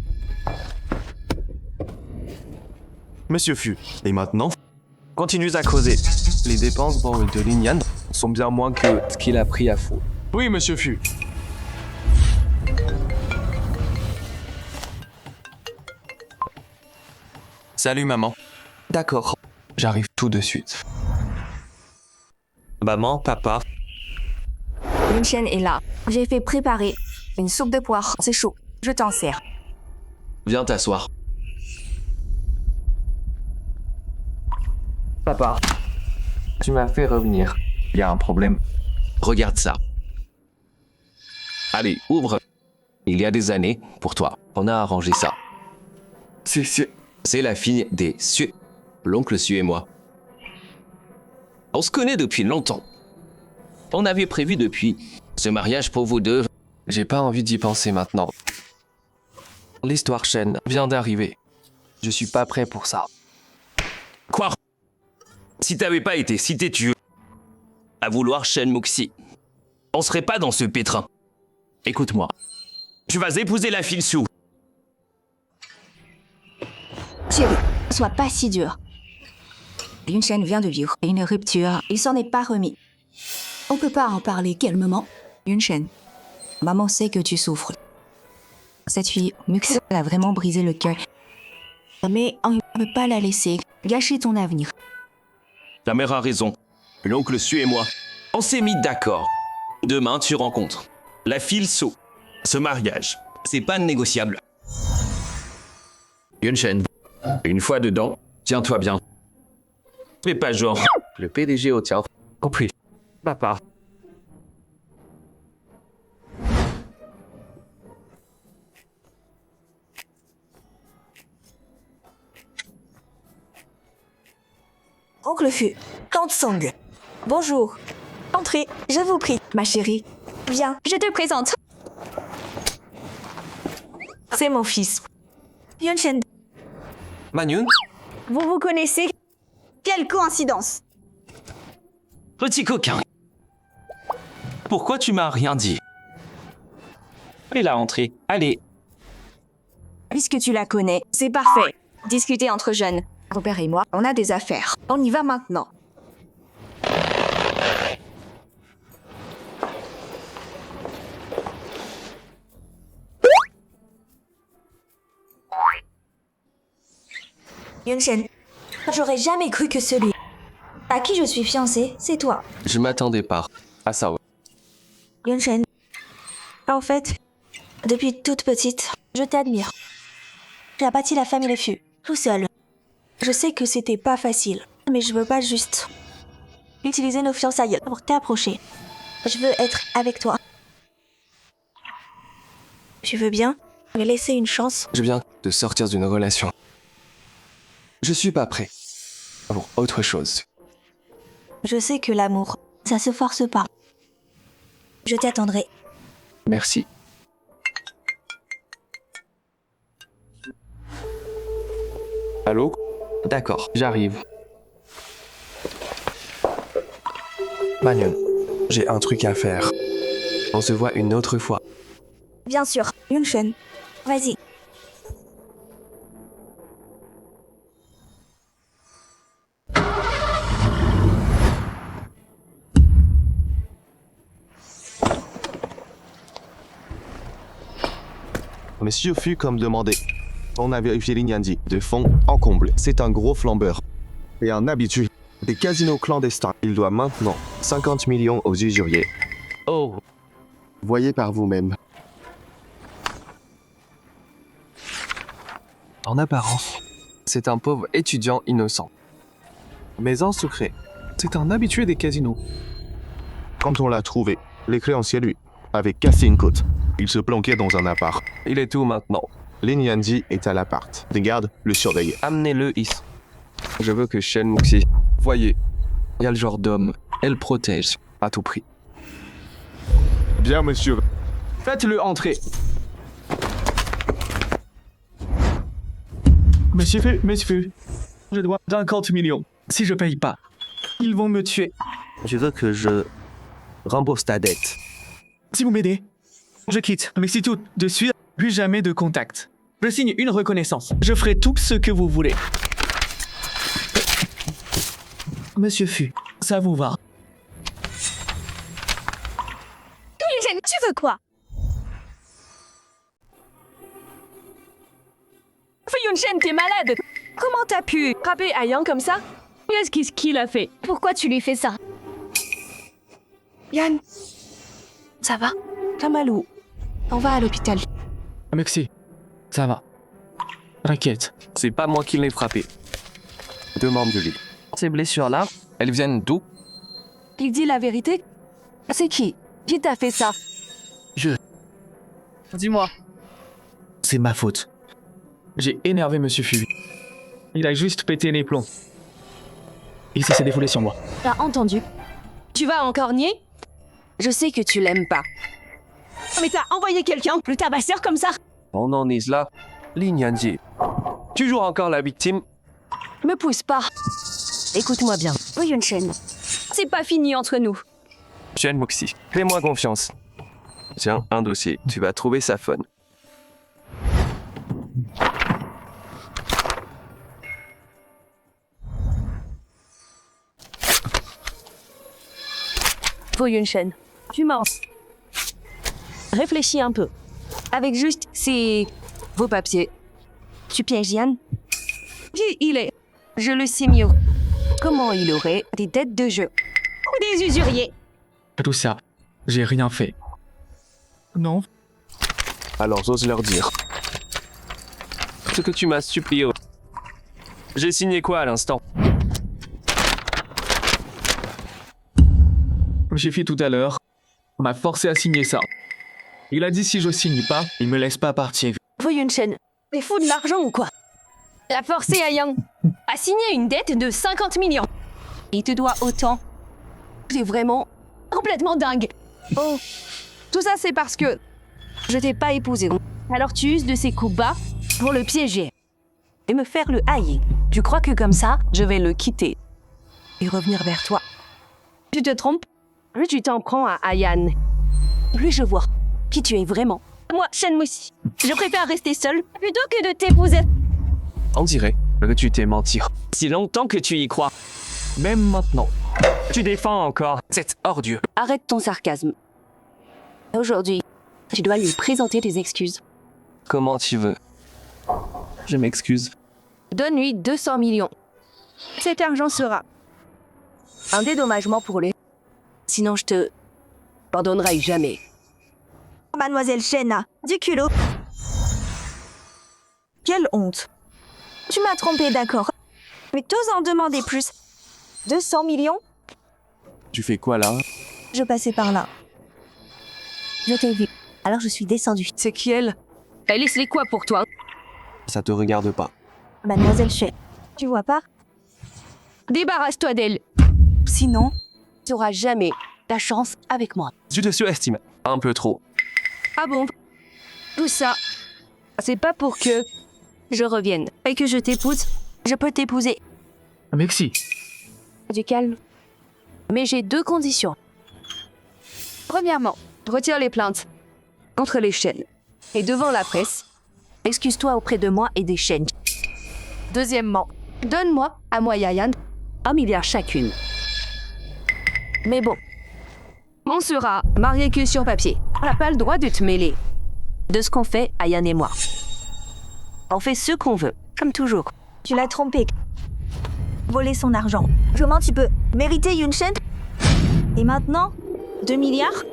Monsieur Fu, et maintenant? Continuez à causer. Les dépenses de Lin sont bien moins que ce qu'il a pris à faux. Oui, monsieur Fu. Salut maman. D'accord, j'arrive tout de suite. Maman, papa. Yunchen est là. J'ai fait préparer une soupe de poire. C'est chaud. Je t'en sers. Viens t'asseoir. Papa, tu m'as fait revenir. Il y a un problème. Regarde ça. Allez, ouvre. Il y a des années, pour toi, on a arrangé ça. C'est la fille des Su. L'oncle Su et moi. On se connaît depuis longtemps. On avait prévu depuis ce mariage pour vous deux. J'ai pas envie d'y penser maintenant. L'histoire Shen vient d'arriver. Je suis pas prêt pour ça. Quoi? Si t'avais pas été si têtu à vouloir Shen Moxie, on serait pas dans ce pétrin. Écoute-moi. Tu vas épouser la fille Sue. Chérie, sois pas si dur. Yun Shen vient de vivre une rupture. Il s'en est pas remis. On peut pas en parler calmement. Yun Shen, maman sait que tu souffres. Cette fille, Mux, elle a vraiment brisé le cœur. Mais on ne peut pas la laisser gâcher ton avenir. Ta mère a raison. L'oncle Sue et moi, on s'est mis d'accord. Demain, tu rencontres la fille Sue. Ce mariage, c'est pas négociable. Yun Shen, une fois dedans, tiens-toi bien. Fais pas genre. Le PDG au tien. Compris. Papa. Oncle Fu, Tante Song. Bonjour. Entrez, je vous prie, ma chérie. Viens, je te présente. C'est mon fils. Yun Shen. Manyun, Vous vous connaissez? Quelle coïncidence! petit coquin. Pourquoi tu m'as rien dit? Et la entrée. Allez. Puisque tu la connais, c'est parfait. Discuter entre jeunes. Robert et moi, on a des affaires. On y va maintenant. Yun Shen, j'aurais jamais cru que celui à qui je suis fiancée, c'est toi. Je m'attendais pas à ça. Yun Shen, en fait, depuis toute petite, je t'admire. J'ai bâti la famille Le Fu, tout seul. Je sais que c'était pas facile, mais je veux pas juste utiliser nos fiançailles pour t'approcher. Je veux être avec toi. Tu veux bien me laisser une chance? Je viens de sortir d'une relation. Je suis pas prêt pour autre chose. Je sais que l'amour, ça se force pas. Je t'attendrai. Merci. Allô? D'accord, j'arrive. Manyun, j'ai un truc à faire. On se voit une autre fois. Bien sûr, Yun Shen. Vas-y. Monsieur fut comme demandé. On a vérifié l'Ignandi de fond en comble. C'est un gros flambeur. Et un habitué des casinos clandestins. Il doit maintenant 50 millions aux usuriers. Oh. Voyez par vous-même. En apparence, c'est un pauvre étudiant innocent. Mais en secret, c'est un habitué des casinos. Quand on l'a trouvé, les créanciers lui avaient cassé une côte. Il se planquait dans un appart. Il est où maintenant? L'Ignandi est à l'appart. Des gardes le surveillent. Amenez-le ici. Je veux que Shen Muxi. Voyez, il y a le genre d'homme. Elle protège à tout prix. Bien, monsieur. Faites-le entrer. Monsieur, je dois 50 millions. Si je paye pas, ils vont me tuer. Je veux que je rembourse ta dette. Si vous m'aidez, je quitte. Mais si tout de suite, plus jamais de contact. Je signe une reconnaissance. Je ferai tout ce que vous voulez. Monsieur Fu, ça vous va? Tu veux quoi? Yun Shen, t'es malade! Comment t'as pu frapper Ayang comme ça? Qu'est-ce qu'il a fait? Pourquoi tu lui fais ça? Yann, ça va? T'as mal où? On va à l'hôpital. Merci, ça va. T'inquiète. C'est pas moi qui l'ai frappé. Demande-lui. Ces blessures-là, elles viennent d'où? Il dit la vérité? C'est qui? Qui t'a fait ça? Dis-moi. C'est ma faute. J'ai énervé Monsieur Fu. Il a juste pété les plombs. Il s'est défoulé sur moi. T'as entendu? Tu vas encore nier? Je sais que tu l'aimes pas. Mais t'as envoyé quelqu'un, le tabasseur comme ça? On en est là. L'Ignandi. Tu joues encore la victime? Me pousse pas. Écoute-moi bien. Oui, Yun Shen. C'est pas fini entre nous. Shen Muxi, fais-moi confiance. Tiens, un dossier. Tu vas trouver sa phone. Faux Yunchen. Tu mens. Réfléchis un peu. Avec juste ces vos papiers. Tu pièges Yann? Qui il est? Je le sais mieux. Comment il aurait des dettes de jeu? Ou des usuriers? Tout ça, j'ai rien fait. Non. Alors ose leur dire. Ce que tu m'as supplié. J'ai signé quoi à l'instant? J'ai fait tout à l'heure. On m'a forcé à signer ça. Il a dit si je signe pas, il me laisse pas partir. Faux Yunchen. T'es fou de l'argent ou quoi? T'as forcé Yang à signer une dette de 50 millions. Il te doit autant. T'es vraiment complètement dingue. Oh, tout ça c'est parce que je t'ai pas épousé. Alors tu uses de ces coups bas pour le piéger et me faire le haïr. Tu crois que comme ça, je vais le quitter et revenir vers toi? Tu te trompes. Plus tu t'en prends à Ayan, plus je vois qui tu es vraiment. Moi, Shen Moxie, je préfère rester seule plutôt que de t'épouser. On dirait que tu t'es menti. Si longtemps que tu y crois. Même maintenant. Tu défends encore cet ordure. Arrête ton sarcasme. Aujourd'hui, tu dois lui présenter tes excuses. Comment tu veux? Je m'excuse. Donne-lui 200 millions. Cet argent sera un dédommagement pour lui. Sinon, je te pardonnerai jamais. Mademoiselle Shen, du culot. Quelle honte. Tu m'as trompé, d'accord. Mais t'oses en demander plus. 200 millions? Tu fais quoi là? Je passais par là. Je t'ai vu. Alors je suis descendue. C'est qui elle? Elle laisse-les quoi pour toi? Ça te regarde pas. Mademoiselle Shen, tu vois pas? Débarrasse-toi d'elle. Sinon, tu n'auras jamais ta chance avec moi. Tu te surestimes un peu trop. Ah bon? Tout ça, c'est pas pour que je revienne et que je t'épouse. Je peux t'épouser. Merci. Du calme. Mais j'ai 2 conditions. Premièrement, retire les plaintes contre les chaînes. Et devant la presse, excuse-toi auprès de moi et des chaînes. Deuxièmement, donne-moi à moi et à Yann 1 milliard chacune. Mais bon, on sera mariés que sur papier. On n'a pas le droit de te mêler de ce qu'on fait, Ayan et moi. On fait ce qu'on veut, comme toujours. Tu l'as trompé. Voler son argent. Comment tu peux mériter Yunchen? Et maintenant, 2 milliards?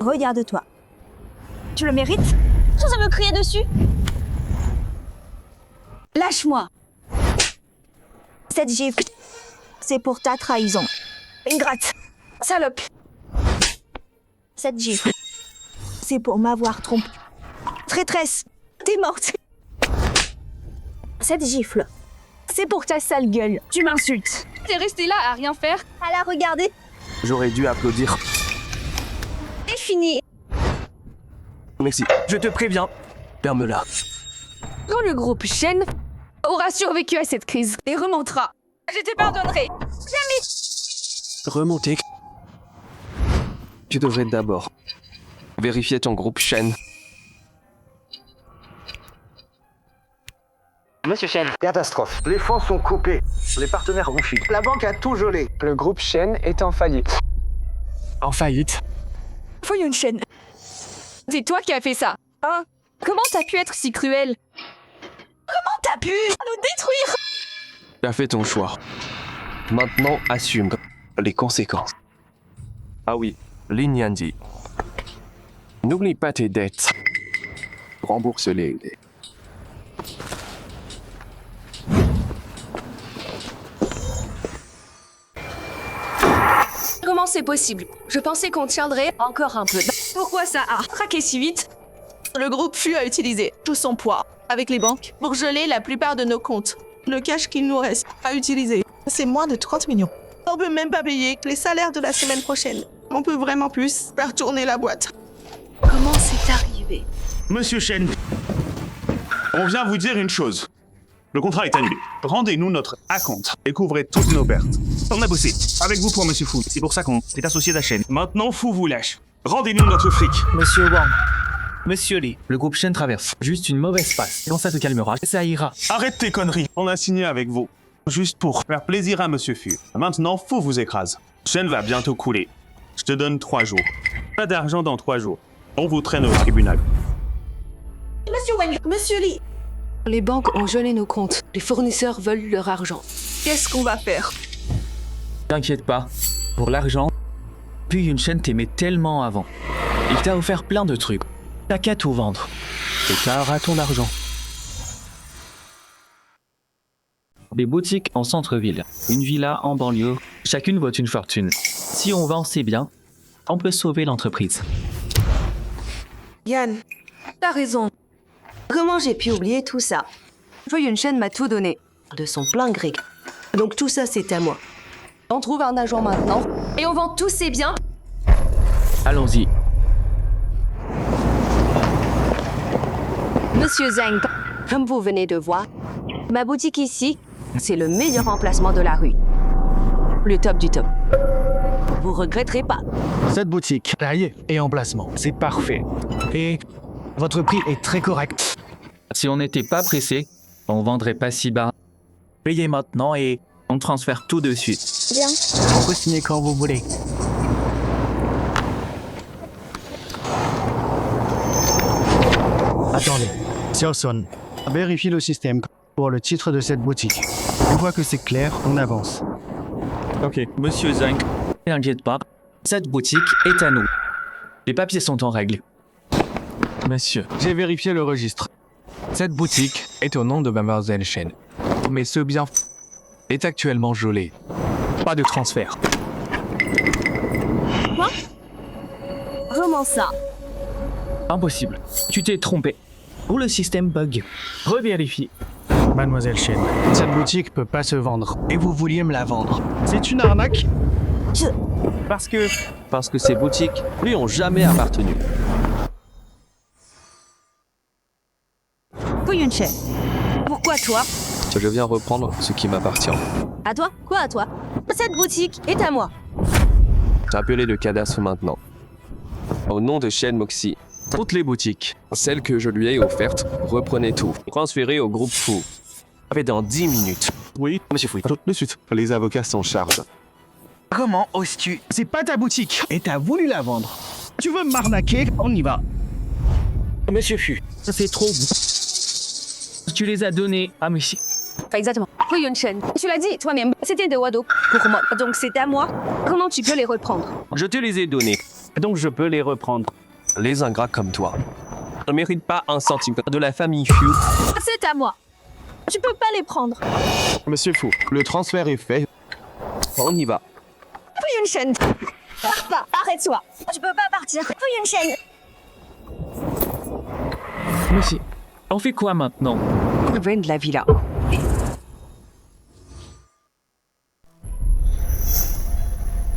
Regarde-toi. Tu le mérites? Tu oses me crier dessus? Lâche-moi. Cette gifle, c'est pour ta trahison. Ingrate. Salope. Cette gifle, c'est pour m'avoir trompé. Traîtresse, t'es morte. Cette gifle, c'est pour ta sale gueule. Tu m'insultes. T'es resté là à rien faire? À la regarder. J'aurais dû applaudir. C'est fini. Merci. Je te préviens. Ferme-la. Quand le groupe Shen aura survécu à cette crise et remontera, je te pardonnerai. Jamais. Remonter. Tu devrais d'abord vérifier ton groupe Shen. Monsieur Shen. Catastrophe. Les fonds sont coupés. Les partenaires ont fui. La banque a tout gelé. Le groupe Shen est en faillite. En faillite? Faux Yunchen. C'est toi qui as fait ça, hein? Comment t'as pu être si cruel? Comment t'as pu nous détruire? Tu as fait ton choix. Maintenant, assume les conséquences. Ah oui, Linyandi. N'oublie pas tes dettes. Rembourse-les. Comment c'est possible? Je pensais qu'on tiendrait encore un peu. Pourquoi ça a craqué si vite? Le groupe FU a utilisé tout son poids avec les banques pour geler la plupart de nos comptes. Le cash qu'il nous reste à utiliser, c'est moins de 30 millions. On peut même pas payer les salaires de la semaine prochaine. On peut vraiment plus faire tourner la boîte. Comment c'est arrivé? Monsieur Shen, on vient vous dire une chose. Le contrat est annulé. Rendez-nous notre acompte et couvrez toutes nos pertes. On a bossé avec vous pour Monsieur Fu. C'est pour ça qu'on est associé d'Achen. Maintenant, Fu vous lâche. Rendez-nous notre fric. Monsieur Wang, Monsieur Lee, le groupe Shen traverse juste une mauvaise passe. Quand ça te calmera, ça ira. Arrête tes conneries. On a signé avec vous. Juste pour faire plaisir à Monsieur Fu. Maintenant, Fu vous écrase. Shen va bientôt couler. Je te donne 3 jours. Pas d'argent dans 3 jours. On vous traîne au tribunal. Monsieur Wang, Monsieur Lee. Les banques ont gelé nos comptes. Les fournisseurs veulent leur argent. Qu'est-ce qu'on va faire? T'inquiète pas, pour l'argent, puis Yunchen t'aimait tellement avant. Il t'a offert plein de trucs. T'as qu'à tout vendre. Et t'auras ton argent. Des boutiques en centre-ville, une villa en banlieue, chacune vaut une fortune. Si on vend ses biens, on peut sauver l'entreprise. Yann, t'as raison. Comment j'ai pu oublier tout ça? Yunchen m'a tout donné, de son plein gré. Donc tout ça, c'est à moi. On trouve un agent maintenant, et on vend tous ses biens. Allons-y. Monsieur Zhang, comme vous venez de voir, ma boutique ici, c'est le meilleur emplacement de la rue. Le top du top. Vous regretterez pas. Cette boutique, taille et emplacement, c'est parfait. Et votre prix est très correct. Si on n'était pas pressé, on vendrait pas si bas. Payez maintenant et on transfère tout de suite. Bien. On peut signer quand vous voulez. Attendez, Seolson, vérifie le système pour le titre de cette boutique. Une fois que c'est clair, on avance. Ok, Monsieur Zhang, t'inquiète pas, cette boutique est à nous. Les papiers sont en règle. Monsieur, j'ai vérifié le registre. Cette boutique est au nom de Mademoiselle Shen. Mais ce bien est actuellement gelé. Pas de transfert. Quoi? Comment ça? Impossible. Tu t'es trompé. Ou le système bug. Revérifie. Mademoiselle Shen, cette boutique peut pas se vendre. Et vous vouliez me la vendre. C'est une arnaque? Parce que ces boutiques lui ont jamais appartenu. Yunchen. Pourquoi toi? Je viens reprendre ce qui m'appartient. À toi? Quoi à toi? Cette boutique est à moi. Rappelez le cadastre maintenant. Au nom de Shen Moxie, toutes les boutiques, celles que je lui ai offertes, reprenez tout. Transférez au groupe Fu. Dans 10 minutes. Oui, monsieur Fouy. Tout de suite. Les avocats s'en chargent. Comment oses-tu? C'est pas ta boutique et t'as voulu la vendre. Tu veux m'arnaquer? On y va. Monsieur Fu, ça fait trop. Tu les as donnés à Messi. Exactement. Yunchen, tu l'as dit toi-même, c'était de Wado pour moi. Donc c'est à moi. Comment tu peux les reprendre? Je te les ai donnés, donc je peux les reprendre. Les ingrats comme toi ne méritent pas un centime de la famille Fu. C'est à moi. Tu peux pas les prendre. Monsieur Fu, le transfert est fait. On y va. Yunchen. Arrête-toi. Tu peux pas partir. Yunchen. Messi, on fait quoi maintenant? Vendre la villa.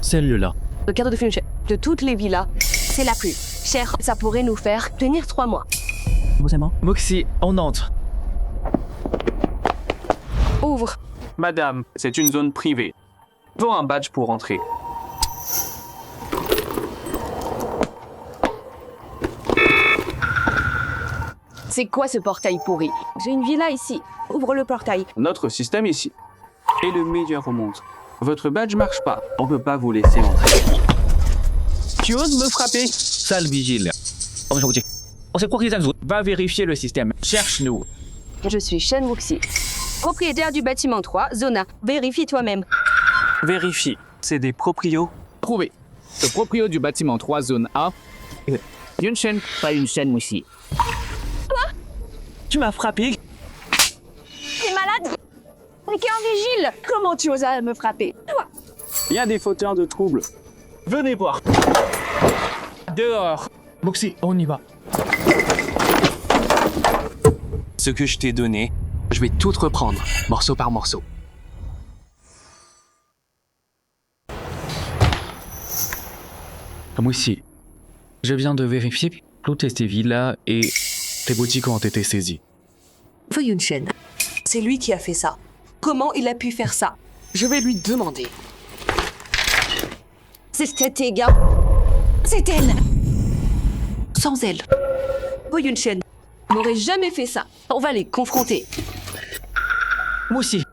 Celle-là. Le cadeau de Yunchen, de toutes les villas, c'est la plus chère. Ça pourrait nous faire tenir 3 mois. Moxie, on entre. Ouvre. Madame, c'est une zone privée. Faut un badge pour entrer. C'est quoi ce portail pourri? J'ai une villa ici. Ouvre le portail. Notre système ici est le meilleur au monde. Votre badge marche pas. On peut pas vous laisser entrer. Tu oses me frapper? Sale vigile. On s'est croqué Zhangzhou. Va vérifier le système. Cherche-nous. Je suis Shen Wuxi, propriétaire du bâtiment 3, Zona. Vérifie toi-même. Vérifie. C'est des proprios. Trouvé. Le proprio du bâtiment 3, zone A. Yunchen, pas Yunchen Wuxi. Quoi? Tu m'as frappé? T'es malade? Mais qui est en vigile? Comment tu oses me frapper? Toi? Il y a des fauteurs de troubles. Venez voir. Dehors. Moxie, on y va. Ce que je t'ai donné, je vais tout reprendre, morceau par morceau. Moxie, je viens de vérifier toutes tes villas et tes boutiques ont été saisies. Yunchen, c'est lui qui a fait ça. Comment il a pu faire ça? Je vais lui demander. C'était tes gars. C'est elle. Sans elle, Yunchen n'aurait jamais fait ça. On va les confronter. Moxie.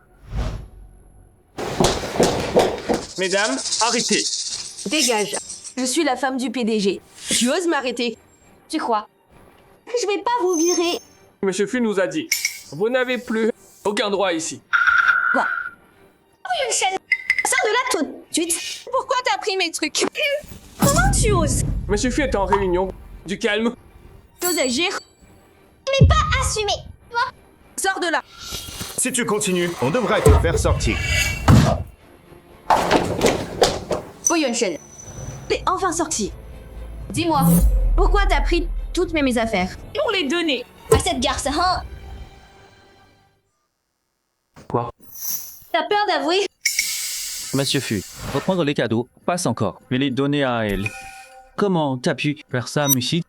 Mesdames, arrêtez. Dégage. Je suis la femme du PDG. Tu oses m'arrêter? Tu crois que je vais pas vous virer? Monsieur Fu nous a dit, vous n'avez plus aucun droit ici. Quoi? Oh, une chaîne. Sors de là tout de suite. Pourquoi t'as pris mes trucs? Comment tu oses? Monsieur Fu est en réunion. Du calme. Tu oses agir, mais pas assumer. Sors de là. Si tu continues, on devra te faire sortir. Oh, Yunshen. T'es enfin sorti. Dis-moi, pourquoi t'as pris toutes mes affaires? Pour les donner à cette garce, hein? Quoi? T'as peur d'avouer? Monsieur Fu, reprendre les cadeaux, passe encore, mais les donner à elle. Comment t'as pu faire ça, monsieur?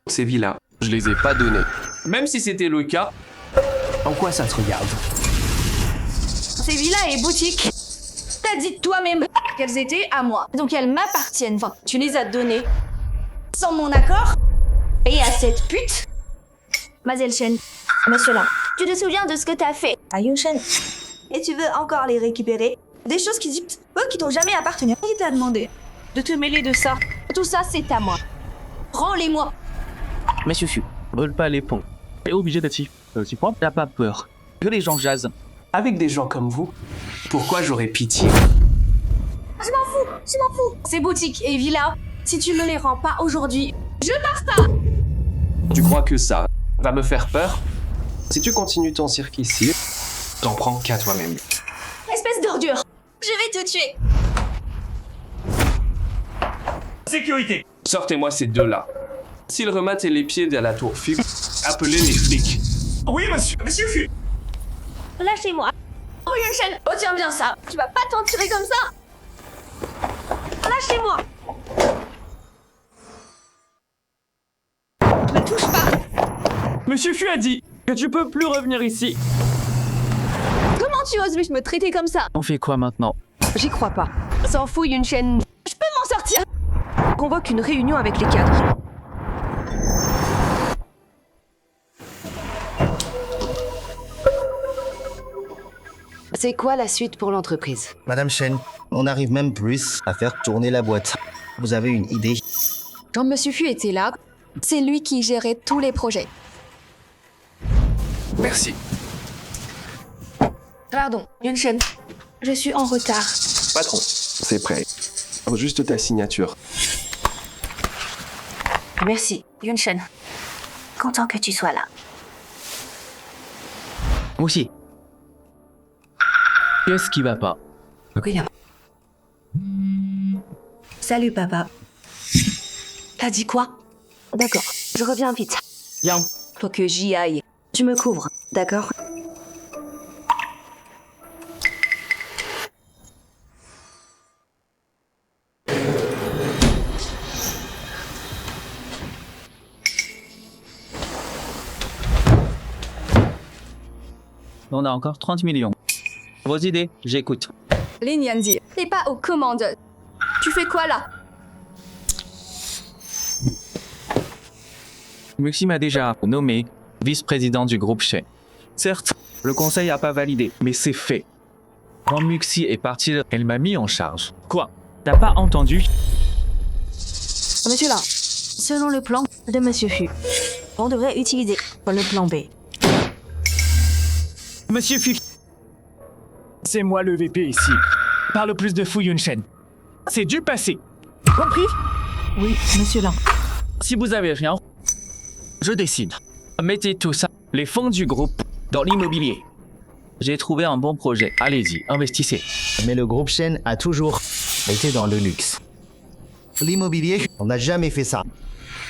Ces villas, je les ai pas données. Même si c'était le cas, en quoi ça te regarde? Ces villas et boutiques, t'as dit toi-même qu'elles étaient à moi. Donc elles m'appartiennent. Enfin, tu les as données sans mon accord. Et à cette pute. Mademoiselle Shen, monsieur là, tu te souviens de ce que t'as fait à Yunshen? Et tu veux encore les récupérer? Des choses qui t'ont jamais appartenu. Qui t'a demandé De te mêler de ça. Tout ça, c'est à moi. Rends-les-moi. Monsieur Fu, vole pas les ponts. T'es obligé d'être si. Tu crois? T'as pas peur que les gens jasent? Avec des gens comme vous, pourquoi j'aurais pitié? Je m'en fous. Ces boutiques et villas, si tu me les rends pas aujourd'hui, je pars pas. tu crois que ça va me faire peur? Si tu continues ton cirque ici, t'en prends qu'à toi-même. Espèce d'ordure. Je vais te tuer. Sécurité. Sortez-moi ces deux-là. S'ils remettent les pieds à la tour fixe, appelez les flics. Oui, monsieur Fu. Lâchez-moi. Oh, Yunshen, retiens bien ça. Tu vas pas t'en tirer comme ça. Lâchez-moi. Ne touche pas. Monsieur Fu a dit que tu peux plus revenir ici. Comment tu oses me traiter comme ça? On fait quoi maintenant? J'y crois pas. S'en fout, Yunshen. Je peux m'en sortir. Convoque une réunion avec les cadres. C'est quoi la suite pour l'entreprise? Madame Shen, on arrive même plus à faire tourner la boîte. Vous avez une idée? Quand Monsieur Fu était là, c'est lui qui gérait tous les projets. Merci. Pardon, Yunshen. Je suis en retard. Patron, c'est prêt. Juste ta signature. Merci, Yunshen. Content que tu sois là. Moi aussi. Qu'est-ce qui va pas? Rien. Salut, papa. T'as dit quoi? D'accord, je reviens vite. Bien. Faut que j'y aille. Tu me couvres, d'accord? On a encore 30 millions. Vos idées, j'écoute. Lin Yanzi, t'es pas aux commandes. Tu fais quoi là? Muxi m'a déjà nommé vice-président du groupe Shen. Certes, le conseil n'a pas validé, mais c'est fait. Quand Muxi est parti, elle m'a mis en charge. Quoi? T'as pas entendu? Monsieur là, selon le plan de Monsieur Fu, on devrait utiliser le plan B. Monsieur Fu, c'est moi le VP ici. Parle plus de Fu Yunshen. C'est du passé. Compris? Oui, monsieur Lang. Si vous avez rien, je décide. Mettez tout ça, les fonds du groupe, dans l'immobilier. J'ai trouvé un bon projet. Allez-y, investissez. Mais le groupe Shen a toujours été dans le luxe. L'immobilier, on n'a jamais fait ça.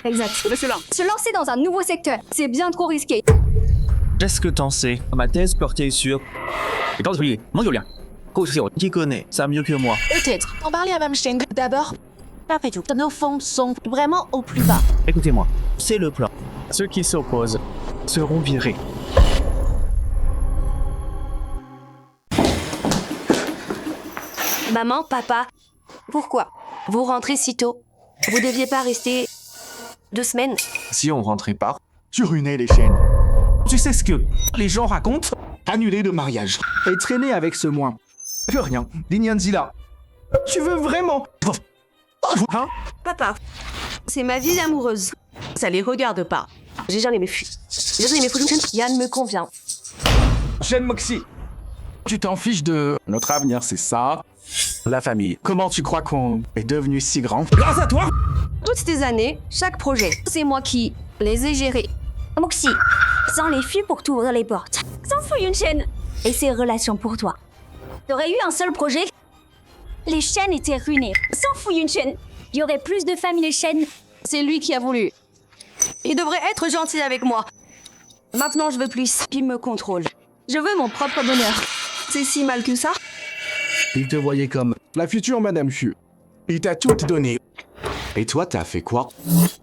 Exact. Monsieur Lang. Se lancer dans un nouveau secteur, c'est bien trop risqué. Qu'est-ce que t'en sais? Ma thèse portait sur... Qui connaît ça mieux que moi? Peut-être. En parler à Mme Shen d'abord. Après tout, nos fonds sont vraiment au plus bas. Écoutez-moi, c'est le plan. Ceux qui s'opposent seront virés. Maman, papa, pourquoi vous rentrez si tôt? Vous deviez pas rester 2 semaines? Si on rentrait pas, Tu ruinais les chaînes. Tu sais ce que les gens racontent? Annuler le mariage. Et traîner avec ce moins. Que rien. Dinyanzila. Tu veux vraiment... Hein? Papa, c'est ma vie amoureuse. Ça les regarde pas. J'ai jamais mes filles. Yann me convient. Shen Moxie, tu t'en fiches de notre avenir, c'est ça? La famille. Comment tu crois qu'on est devenu si grand? Grâce à toi! Toutes ces années, chaque projet, c'est moi qui les ai gérés. Moxie, sans les filles pour t'ouvrir les portes. Sans Fu Yunshen et ses relations pour toi. T'aurais eu un seul projet? Les Shen étaient ruinés. Sans Fu Yunshen, il y aurait plus de familles Shen. C'est lui qui a voulu. Il devrait être gentil avec moi. Maintenant, je veux plus. Il me contrôle. Je veux mon propre bonheur. C'est si mal que ça? Il te voyait comme la future Madame Fu. Il t'a tout donné. Et toi, t'as fait quoi?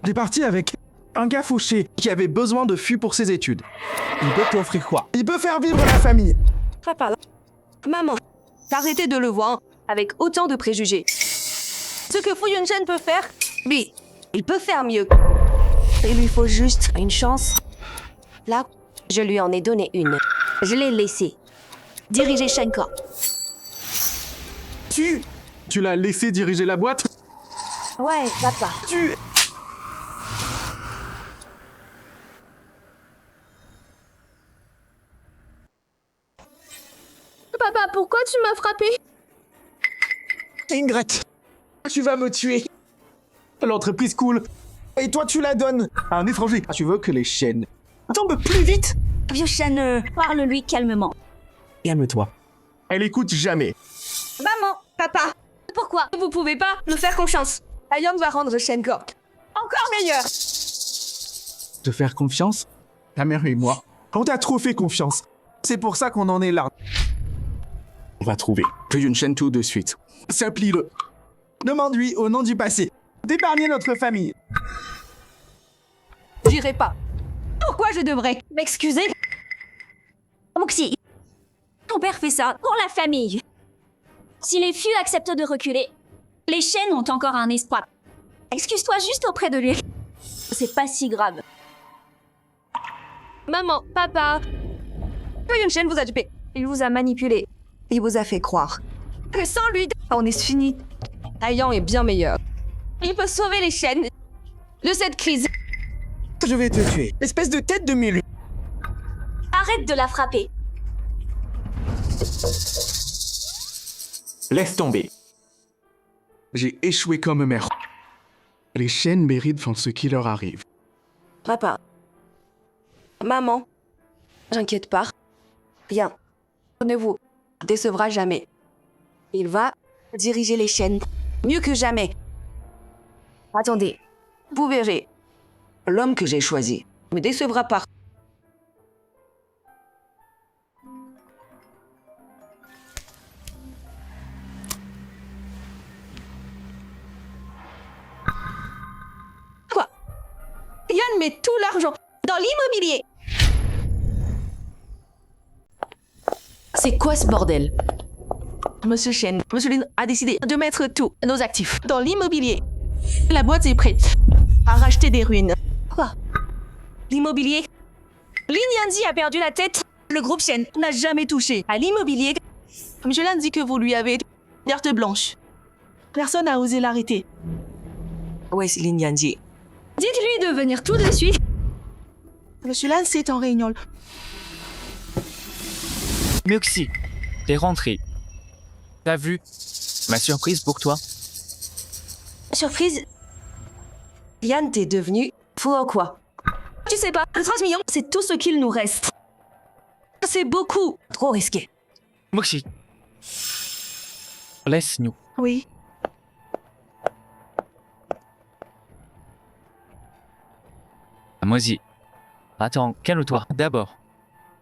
T'es parti avec un gars fauché qui avait besoin de Fu pour ses études. Il peut t'offrir quoi? Il peut faire vivre la famille. Papa, maman, arrêtez de le voir avec autant de préjugés. Ce que Fu Yunshen peut faire, lui, il peut faire mieux. Il lui faut juste une chance. Là, je lui en ai donné une. Je l'ai laissé diriger Shenko. Tu l'as laissé diriger la boîte? Ouais, papa. Papa, pourquoi tu m'as frappé? Ingrid, tu vas me tuer. L'entreprise coule. Et toi, tu la donnes à un étranger. Tu veux que les chaînes tombent plus vite? Vieux Shen, parle-lui calmement. Calme-toi. Elle écoute jamais. Maman, papa, pourquoi? Vous pouvez pas me faire confiance. Ayang va rendre Shenko encore meilleur. Te faire confiance? Ta mère et moi, on t'a trop fait confiance. C'est pour ça qu'on en est là. On va trouver Fu Yunshen tout de suite. Supplie-le. Demande-lui au nom du passé d'épargner notre famille. J'irai pas. Pourquoi je devrais m'excuser? Moxie, ton père fait ça pour la famille. Si les Fu acceptent de reculer, les Shen ont encore un espoir. Excuse-toi juste auprès de lui. C'est pas si grave. Maman, papa, Fu Yunshen vous a dupé. Il vous a manipulé. Il vous a fait croire que sans lui, on est fini. Ayang est bien meilleur. Il peut sauver les Shen de cette crise. Je vais te tuer, espèce de tête de mule. Arrête de la frapper. Laisse tomber. J'ai échoué comme mère. Les Shen méritent ce qui leur arrive. Papa, maman, j'inquiète pas. Rien ne vous décevra jamais. Il va diriger les Shen mieux que jamais. Attendez, vous verrez. L'homme que j'ai choisi me décevra pas. Quoi? Yann met tout l'argent dans l'immobilier. C'est quoi ce bordel? Monsieur Shen, Monsieur Lin a décidé de mettre tous nos actifs dans l'immobilier. La boîte est prête à racheter des ruines. Quoi? L'immobilier? Lin Yanzi a perdu la tête. Le groupe Shen n'a jamais touché à l'immobilier. Monsieur Lin dit que vous lui avez carte blanche. Personne n'a osé l'arrêter. Ouais, c'est Lin Yanzi. Dites-lui de venir tout de suite. Monsieur Lin, c'est en réunion. Moxie, t'es rentré. T'as vu ma surprise pour toi? Surprise? Yann, t'es devenu fou ou quoi? Tu sais pas, 30 millions, c'est tout ce qu'il nous reste. C'est beaucoup. Trop risqué. Moxie, laisse-nous. Oui. Moisi, attends, calme-toi. D'abord,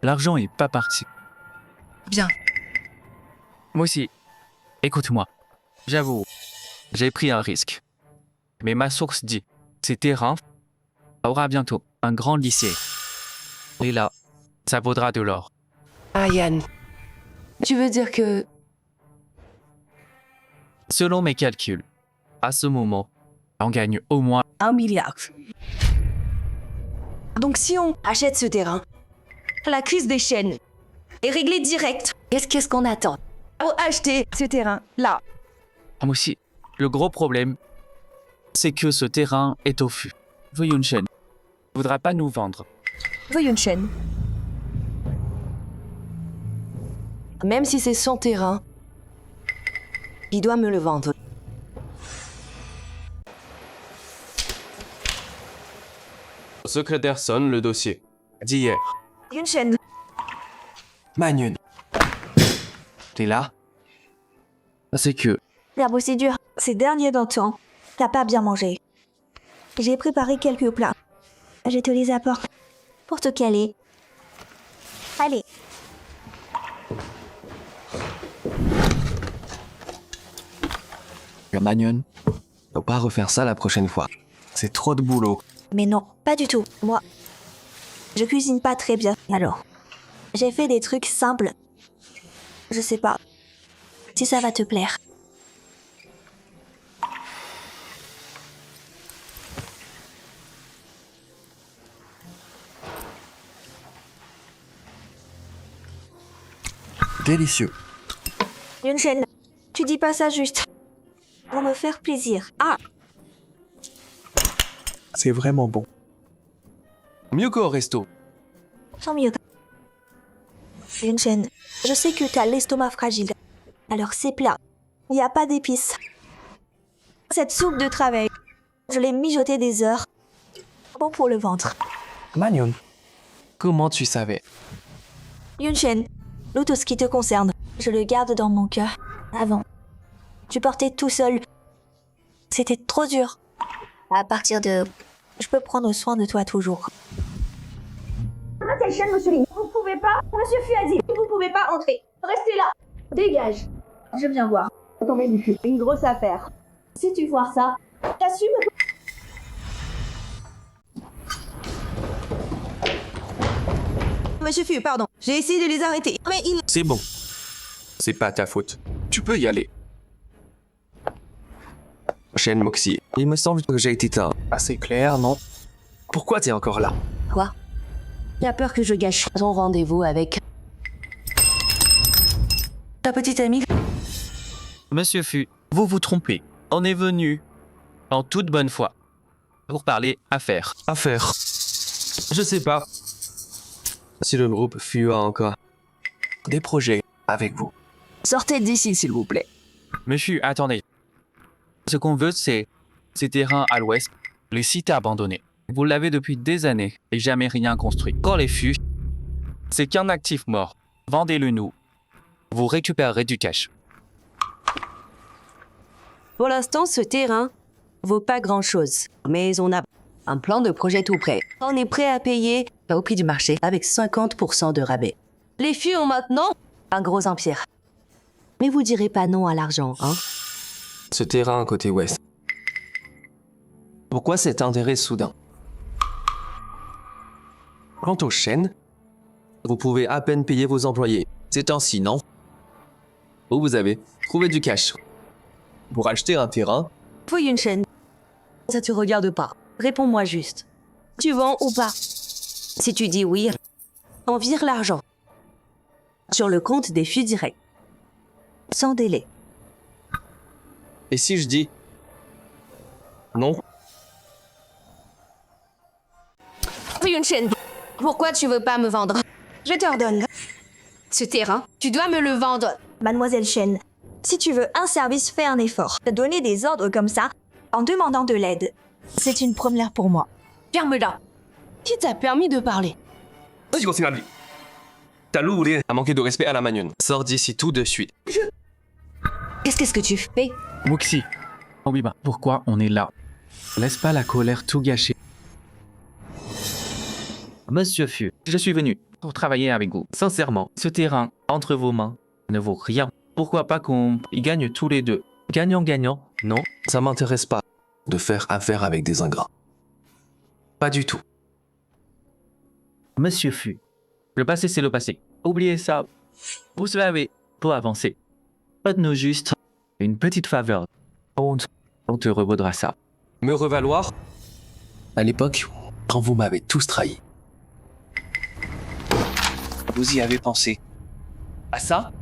l'argent est pas parti. Bien. Moisi, écoute-moi. J'avoue, j'ai pris un risque. Mais ma source dit, ces terrains aura bientôt un grand lycée. Et là, ça vaudra de l'or. Ah Yann, tu veux dire que... Selon mes calculs, à ce moment, on gagne au moins 1 milliard. Donc si on achète ce terrain, la crise des chaînes est réglée direct. Qu'est-ce qu'on attend pour acheter ce terrain là? Moi aussi, le gros problème, c'est que ce terrain est au fût. Wu Yunshen ne voudra pas nous vendre. Wu Yunshen. Même si c'est son terrain, il doit me le vendre. Le secrétaire sonne le dossier d'hier. Yunshen. Manyun. T'es là? C'est que La procédure, ces derniers temps, t'as pas bien mangé. J'ai préparé quelques plats. Je te les apporte pour te caler. Allez. Manyun, faut pas refaire ça la prochaine fois. C'est trop de boulot. Mais non, pas du tout. Moi, je cuisine pas très bien. Alors, j'ai fait des trucs simples. Je sais pas si ça va te plaire. Délicieux. Yunshen, tu dis pas ça juste pour me faire plaisir. Ah, C'est vraiment bon. Mieux qu'au resto. tant mieux. Yunshen, je sais que t'as l'estomac fragile. Alors c'est plat. Il n'y a pas d'épices. Cette soupe de travail, je l'ai mijotée des heures. Bon pour le ventre. Manyun. Comment tu savais? Yunshen, tout ce qui te concerne, je le garde dans mon cœur. Avant, tu portais tout seul. C'était trop dur. À partir de... Je peux prendre soin de toi toujours. Attention, monsieur Lin. Vous pouvez pas. Monsieur Fuazi, vous pouvez pas entrer. Restez là. Dégage. Je viens voir. Tombez du cul. Une grosse affaire. Si tu vois ça, t'assumes. Monsieur Fu, pardon. J'ai essayé de les arrêter, mais ils... C'est bon. C'est pas ta faute. Tu peux y aller. Shen Moxie, il me semble que j'ai été assez clair, non? Pourquoi t'es encore là? Quoi? Il a peur que je gâche son rendez-vous avec... ta petite amie. Monsieur Fu, vous vous trompez. On est venu en toute bonne foi pour parler affaires. Affaire. Je sais pas si le groupe Fu a encore des projets avec vous. Sortez d'ici, s'il vous plaît. Monsieur, attendez. Ce qu'on veut, c'est ces terrains à l'ouest, les sites abandonnés. Vous l'avez depuis des années et jamais rien construit. Quand les Fu, c'est qu'un actif mort. Vendez-le nous. Vous récupérerez du cash. Pour l'instant, ce terrain vaut pas grand-chose. Mais on a un plan de projet tout prêt. On est prêt à payer au prix du marché avec 50% de rabais. Les Fu ont maintenant un gros empire. Mais vous direz pas non à l'argent, hein? Ce terrain côté ouest. Pourquoi cet intérêt soudain? Quant aux chaînes, vous pouvez à peine payer vos employés. Ces temps-ci, non? Où vous avez trouvé du cash pour acheter un terrain? Fu Yunshen, ça te regarde pas. Réponds-moi juste. Tu vends ou pas? Si tu dis oui, on vire l'argent sur le compte des Fu directs. Sans délai. Et si je dis non? Fu Yunshen, pourquoi tu veux pas me vendre? Je t'ordonne. Ce terrain, tu dois me le vendre. Mademoiselle Shen, si tu veux un service, fais un effort. Donner des ordres comme ça, en demandant de l'aide, c'est une première pour moi. Ferme-la. Qui t'a permis de parler? T'as louré à manquer de respect à la Manyun. Sors d'ici tout de suite. Qu'est-ce que tu fais? Moxie, oui, bah, pourquoi on est là? Laisse pas la colère tout gâcher. Monsieur Fu, je suis venu pour travailler avec vous. Sincèrement, ce terrain entre vos mains ne vaut rien. Pourquoi pas qu'on y gagne tous les deux? Gagnant-gagnant. Non, ça m'intéresse pas de faire affaire avec des ingrats. Pas du tout. Monsieur Fu, le passé c'est le passé. Oubliez ça. Vous savez, pour avancer, faites-nous juste une petite faveur. On te revaudra ça. Me revaloir? À l'époque, quand vous m'avez tous trahi. Vous y avez pensé à ça?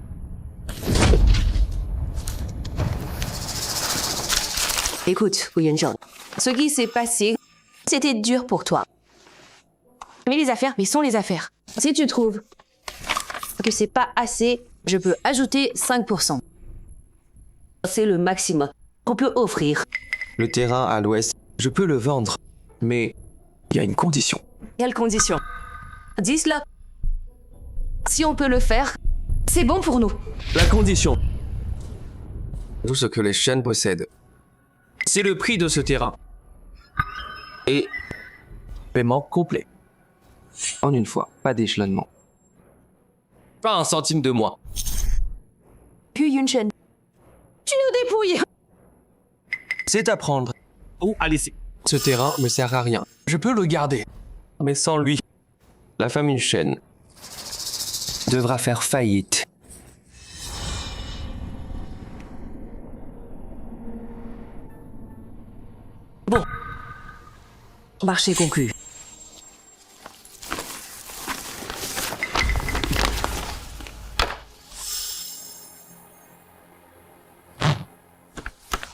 Écoute, Fu Yunshen, Ce qui s'est passé, c'était dur pour toi. Mais les affaires, mais sont les affaires. Si tu trouves que c'est pas assez, je peux ajouter 5%. C'est le maximum qu'on peut offrir. Le terrain à l'ouest, je peux le vendre. Mais il y a une condition. Quelle condition? Dis-le. Si on peut le faire, c'est bon pour nous. La condition. Tout ce que les Shen possèdent. C'est le prix de ce terrain. Et paiement complet. En une fois, pas d'échelonnement. Pas un centime de moins. Hu Yunshen, tu nous dépouilles. C'est à prendre. Ou à laisser. Ce terrain me sert à rien. Je peux le garder. Mais sans lui, la famille Shen devra faire faillite. Bon. Marché conclu.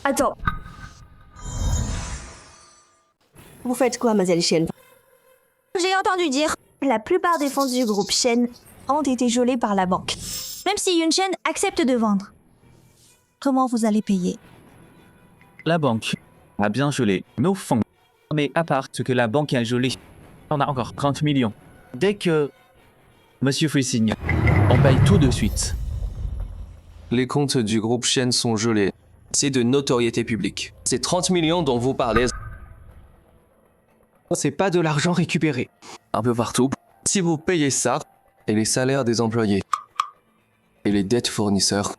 Attends. Vous faites quoi, mademoiselle Shen? J'ai entendu dire la plupart des fonds du groupe Shen ont été gelés par la banque. Même si Yunshen accepte de vendre. Comment vous allez payer? La banque a bien gelé nos fonds. Mais à part ce que la banque a gelé, on a encore 30 millions. Dès que Monsieur Fu signe, on paye tout de suite. Les comptes du groupe Shen sont gelés. C'est de notoriété publique. Ces 30 millions dont vous parlez, c'est pas de l'argent récupéré. Un peu partout. Si vous payez ça, et les salaires des employés, et les dettes fournisseurs,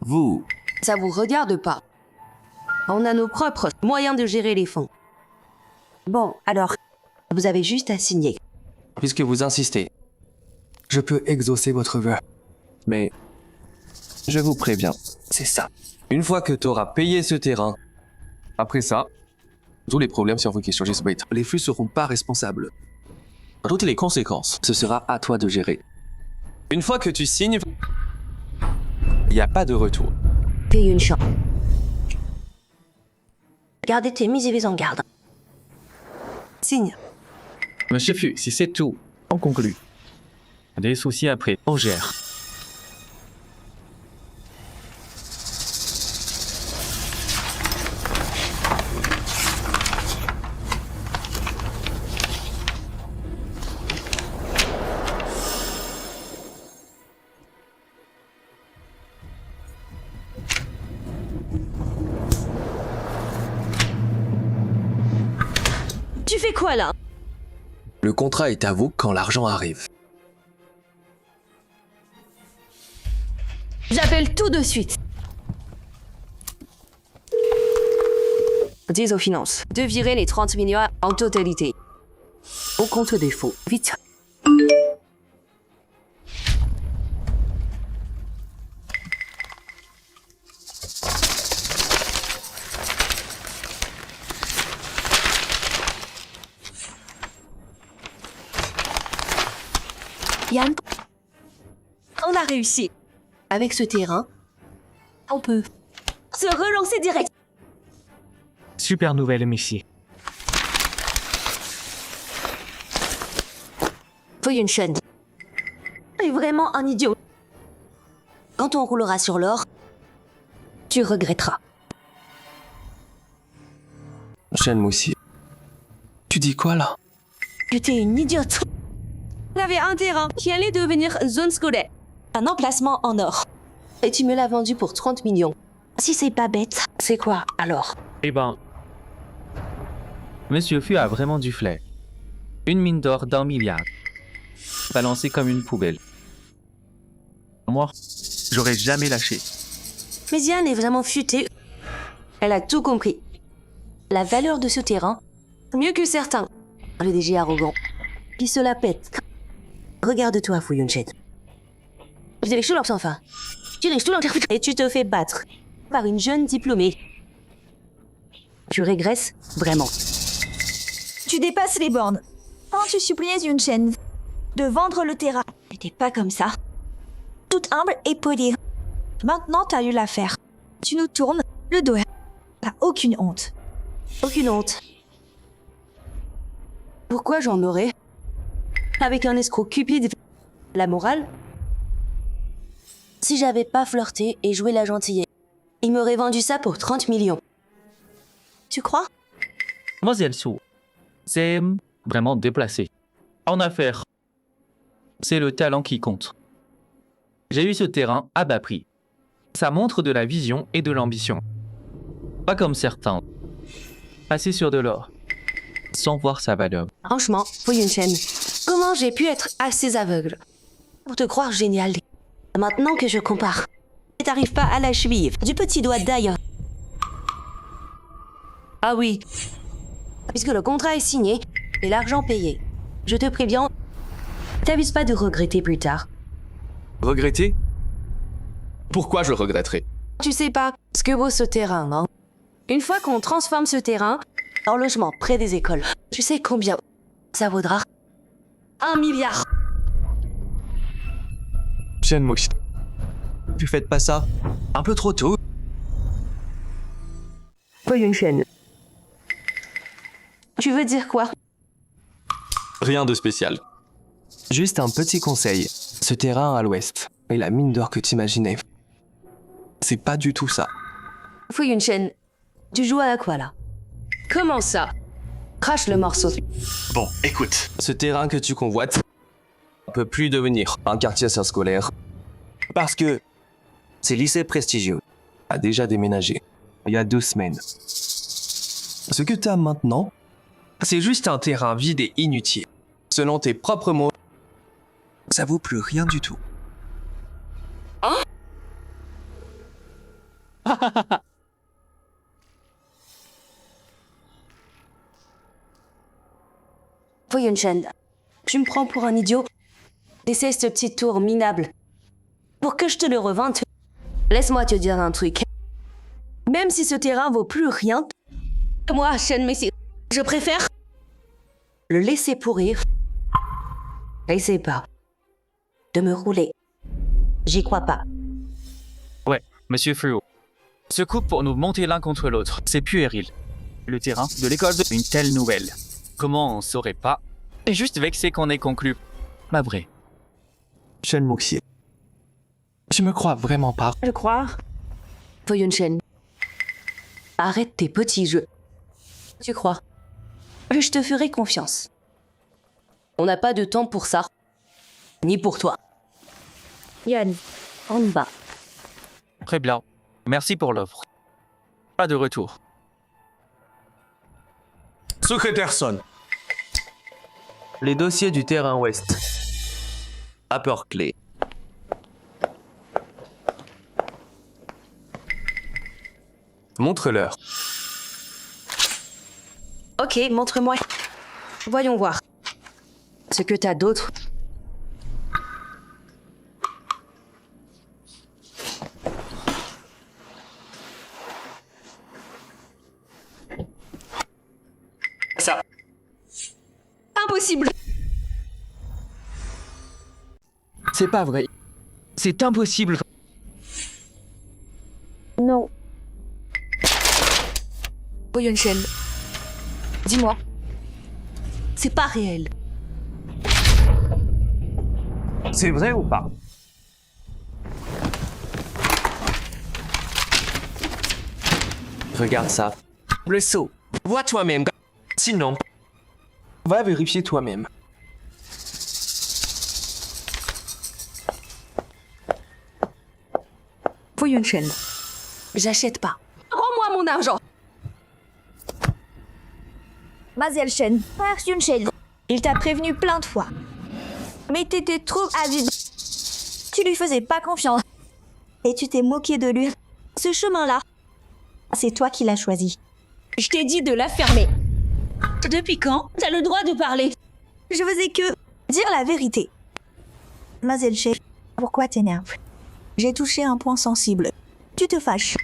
vous... Ça vous regarde pas. On a nos propres moyens de gérer les fonds. Bon, alors, vous avez juste à signer. Puisque vous insistez, je peux exaucer votre vœu. Mais je vous préviens, c'est ça. Une fois que tu auras payé ce terrain, après ça, tous les problèmes sur vous qui surgissent, les flux seront pas responsables. Toutes les conséquences, ce sera à toi de gérer. Une fois que tu signes, il n'y a pas de retour. Paye une chance. Gardez tes mises et en garde. Signe. Monsieur Fu, si c'est tout, on conclut. Des soucis après, on gère. Tu fais quoi là? Le contrat est à vous quand l'argent arrive. J'appelle tout de suite. Dis aux finances de virer les 30 millions en totalité. Au compte des faux. Vite. Yann, on a réussi. Avec ce terrain, on peut se relancer direct. Super nouvelle, monsieur. Fu Yunshen est vraiment un idiot. Quand on roulera sur l'or, tu regretteras. Shen Moussi, tu dis quoi là? Que t'es une idiote. J'avais un terrain qui allait devenir zone scolaire. Un emplacement en or. Et tu me l'as vendu pour 30 millions. Si c'est pas bête, c'est quoi alors? Eh ben, Monsieur Fu a vraiment du flair. Une mine d'or d'1 milliard. Balancée comme une poubelle. Moi, j'aurais jamais lâché. Mais Diane est vraiment futée. Elle a tout compris. La valeur de ce terrain, mieux que certains. Le DG arrogant, qui se la pète. Regarde-toi, Fu Yunshen. Et tu te fais battre par une jeune diplômée. Tu régresses vraiment. Tu dépasses les bornes. Quand tu suppliais Yunshen de vendre le terrain, t'étais pas comme ça. Toute humble et polie. Maintenant, t'as eu l'affaire. Tu nous tournes le dos. T'as aucune honte. Aucune honte. Pourquoi j'en aurais? Avec un escroc cupide, la morale? Si j'avais pas flirté et joué la gentillesse, il m'aurait vendu ça pour 30 millions. Tu crois? Mademoiselle Su, c'est vraiment déplacé. En affaires, c'est le talent qui compte. J'ai eu ce terrain à bas prix. Ça montre de la vision et de l'ambition. Pas comme certains. Passer sur de l'or, sans voir sa valeur. Franchement, Fu Yunshen, comment j'ai pu être assez aveugle pour te croire génial? Maintenant que je compare, t'arrives pas à la cheville du petit doigt d'ailleurs. Ah oui, puisque le contrat est signé et l'argent payé. Je te préviens, t'avises pas de regretter plus tard. Regretter? Pourquoi je regretterais? Tu sais pas ce que vaut ce terrain, non? Une fois qu'on transforme ce terrain en logement près des écoles, tu sais combien ça vaudra? 1 milliard. Shen Moxie. Tu faites pas ça un peu trop tôt. Fu Yunshen. Tu veux dire quoi? Rien de spécial. Juste un petit conseil. Ce terrain à l'ouest et la mine d'or que t'imaginais, c'est pas du tout ça. Fu Yunshen, tu joues à quoi là? Comment ça? Crache le morceau. Bon, écoute. Ce terrain que tu convoites ne peut plus devenir un quartier scolaire parce que ces lycées prestigieux a déjà déménagé il y a 2 semaines. Ce que t'as maintenant, c'est juste un terrain vide et inutile. Selon tes propres mots, ça vaut plus rien du tout. Hein? Fu Yunshen, tu me prends pour un idiot? T'essaies ce petit tour minable pour que je te le revende. Laisse-moi te dire un truc. Même si ce terrain vaut plus rien, moi, Shen Messi, je préfère le laisser pourrir. Essaye pas de me rouler. J'y crois pas. Ouais, monsieur Fluo. Se coupe pour nous monter l'un contre l'autre. C'est puéril. Le terrain de l'école de une telle nouvelle. Comment on saurait pas? Et juste vexé qu'on ait conclu. Ma vraie. Shen Moxie. Tu me crois vraiment pas? Je crois. Fu Yunshen. Arrête tes petits jeux. Tu crois? Je te ferai confiance. On n'a pas de temps pour ça. Ni pour toi. Yann, on y va. Très bien. Merci pour l'offre. Pas de retour. Secrétaire Son. Les dossiers du terrain ouest. Apport clé. Montre-leur. Ok, montre-moi. Voyons voir. Ce que t'as d'autre. Ça. Impossible. C'est pas vrai. C'est impossible. Non. Fu Yunshen, dis-moi. C'est pas réel. C'est vrai ou pas? Regarde ça. Le seau. Vois toi-même. Sinon, va vérifier toi-même. Fu Yunshen, j'achète pas. Rends-moi mon argent. Mademoiselle Shen, frère Yunshen, il t'a prévenu plein de fois. Mais t'étais trop avide. Tu lui faisais pas confiance. Et tu t'es moqué de lui. Ce chemin-là, c'est toi qui l'as choisi. Je t'ai dit de la fermer. Depuis quand t'as le droit de parler? Je faisais que dire la vérité. Mademoiselle Shen, pourquoi t'énerves? J'ai touché un point sensible. Tu te fâches.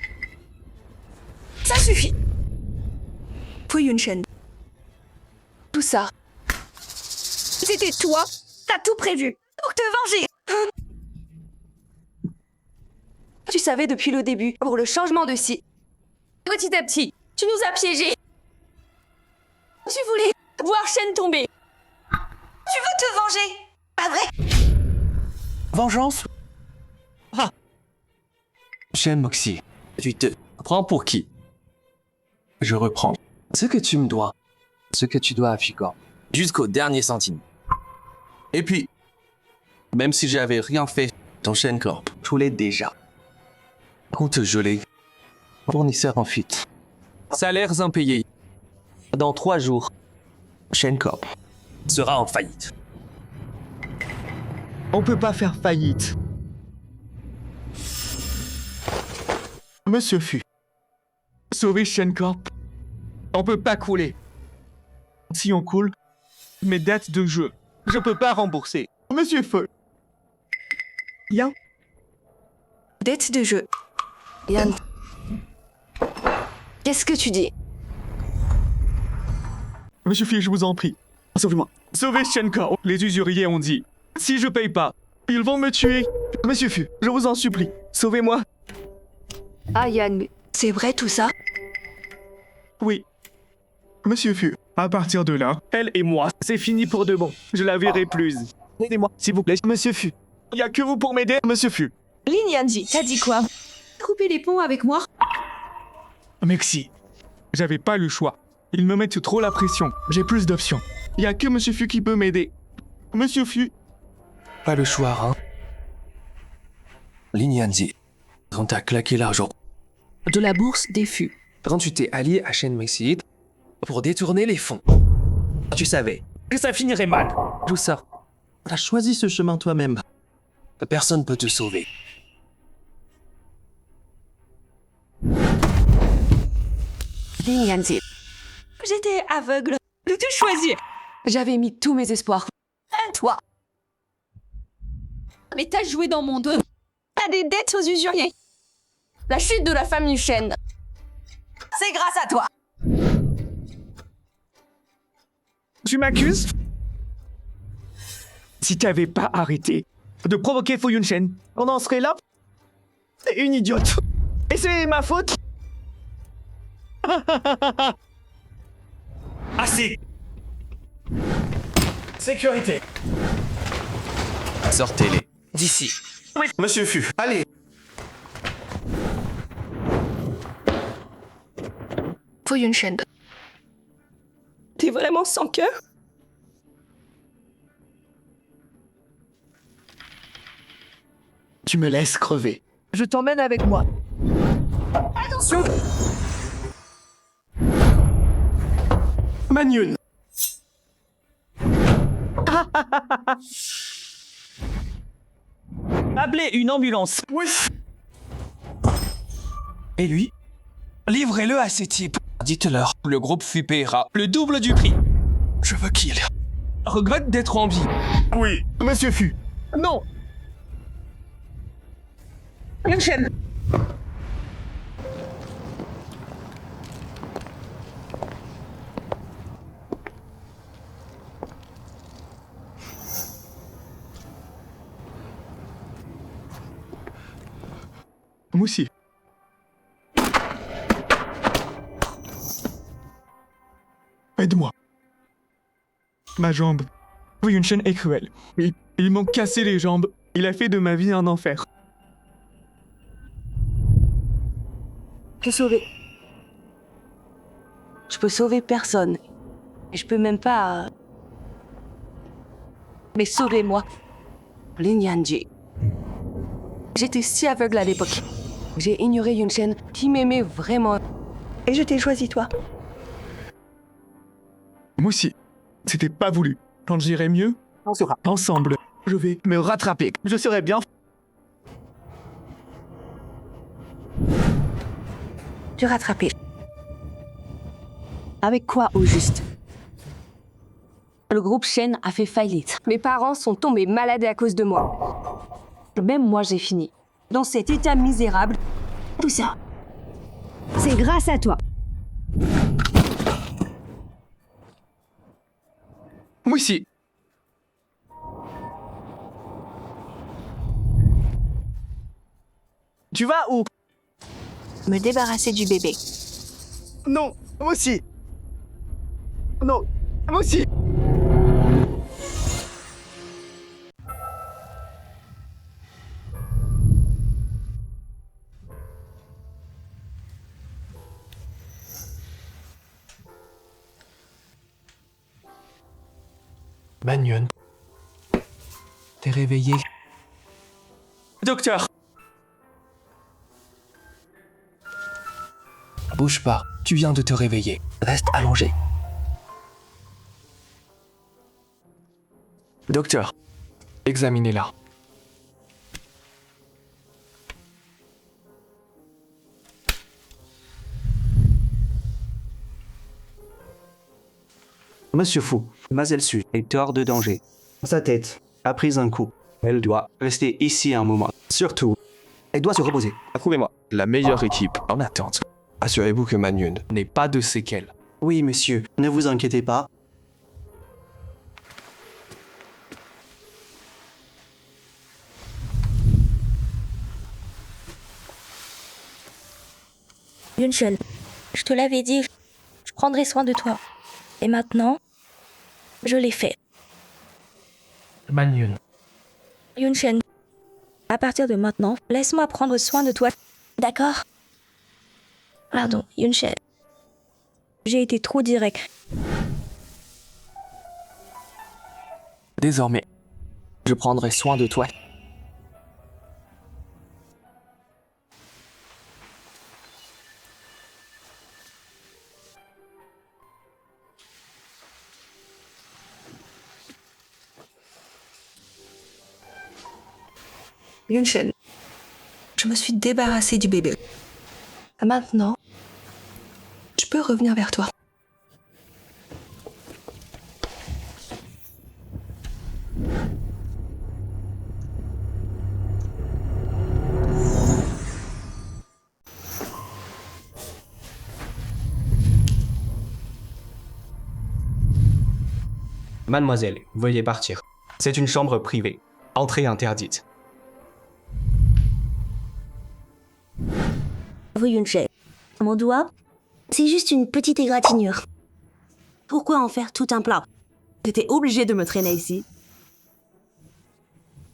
Ça suffit. Fu Yunshen. Tout ça, c'était toi. T'as tout prévu pour te venger. Tu savais depuis le début, pour le changement de site. Petit à petit, tu nous as piégés. Tu voulais voir Shen tomber. Tu veux te venger, pas vrai? Vengeance? Ah. Shen Moxie, tu te prends pour qui? Je reprends. Ce que tu me dois. Ce que tu dois à Ficor. Jusqu'au dernier centime. Et puis, même si j'avais rien fait, ton Shen Corp, je voulais déjà. Compte gelé. Fournisseur en fuite. Salaires impayés. Dans 3 jours, Shen Corp sera en faillite. On peut pas faire faillite. Monsieur Fu, sauvez Shen Corp. On peut pas couler. Si on coule, mes dettes de jeu, je peux pas rembourser. Monsieur Fu. Yan. Dette de jeu. Yan. Qu'est-ce que tu dis? Monsieur Fu, je vous en prie. Sauvez-moi. Sauvez Shen Corp. Les usuriers ont dit, si je paye pas, ils vont me tuer. Monsieur Fu, je vous en supplie, sauvez-moi. Ah Yan, c'est vrai tout ça? Oui. Monsieur Fu, à partir de là, elle et moi, c'est fini pour de bon. Je la verrai plus. Aidez-moi, s'il vous plaît, Monsieur Fu. Il y a que vous pour m'aider, Monsieur Fu. Lin Yanji, t'as dit quoi? Couper les ponts avec moi? Merci. J'avais pas le choix. Ils me mettent trop la pression. J'ai plus d'options. Il y a que Monsieur Fu qui peut m'aider. Monsieur Fu. Pas le choix, hein. Linyanzi, quand t'as claqué l'argent De la bourse des fûts. quand tu t'es allié à Shen Moxie pour détourner les fonds. Tu savais que ça finirait mal. Tout ça. T'as choisi ce chemin toi-même. Personne peut te sauver. Lin Yanzi. J'étais aveugle de te choisir. J'avais mis tous mes espoirs. Toi. Mais t'as joué dans mon dos. T'as des dettes aux usuriers. La chute de la famille Shen. C'est grâce à toi. Tu m'accuses? Si t'avais pas arrêté de provoquer Fu Yunshen, on en serait là? T'es une idiote. Et c'est ma faute? Assez. Sécurité. Sortez-les d'ici. Oui. Monsieur Fu, allez. Fu Yunshen. T'es vraiment sans cœur? Tu me laisses crever. Je t'emmène avec moi. Attention! Manyun. Appelez une ambulance. Oui. Et lui? Livrez-le à ces types. Dites-leur, le groupe Fu paiera le double du prix. Je veux qu'il regrette d'être en vie. Oui, Monsieur Fu. Non. Yunshen. Moussi. Aide-moi. Ma jambe. Oui, Yunshen est cruel. Oui, ils m'ont cassé les jambes. Il a fait de ma vie un enfer. Te sauver. Je peux sauver personne. Et je peux même pas... Mais sauvez-moi. Lin Yanji. J'étais si aveugle à l'époque. J'ai ignoré Yunshen qui m'aimait vraiment. Et je t'ai choisi toi. Moi aussi. C'était pas voulu. Quand j'irai mieux, on sera ensemble. Je vais me rattraper. Je serai bien. Te rattraper. Avec quoi au juste? Le groupe Shen a fait faillite. Mes parents sont tombés malades à cause de moi. Même moi j'ai fini. Dans cet état misérable. Tout ça. C'est grâce à toi. Moi aussi. Tu vas où? Me débarrasser du bébé. Non, moi aussi. Non, moi aussi. Mannion. T'es réveillé? Docteur! Bouge pas, tu viens de te réveiller. Reste allongé. Docteur, examinez-la. Monsieur Fu, Mademoiselle Su est hors de danger. Sa tête a pris un coup. Elle doit rester ici un moment. Surtout, elle doit se reposer. Approuvez-moi. La meilleure équipe en attente. Assurez-vous que Mannion n'ait pas de séquelles. Oui, monsieur, ne vous inquiétez pas. Yunshen, je te l'avais dit, je prendrai soin de toi. Et maintenant, je l'ai fait. Mannion. Yunshen, à partir de maintenant, laisse-moi prendre soin de toi. D'accord? Pardon, Yunshen. J'ai été trop direct. Désormais, je prendrai soin de toi. Yunshen, je me suis débarrassée du bébé. Maintenant, je peux revenir vers toi. Mademoiselle, veuillez partir. C'est une chambre privée. Entrée interdite. Oui, Yunshen. Mon doigt, c'est juste une petite égratignure. Pourquoi en faire tout un plat? J'étais obligée de me traîner ici.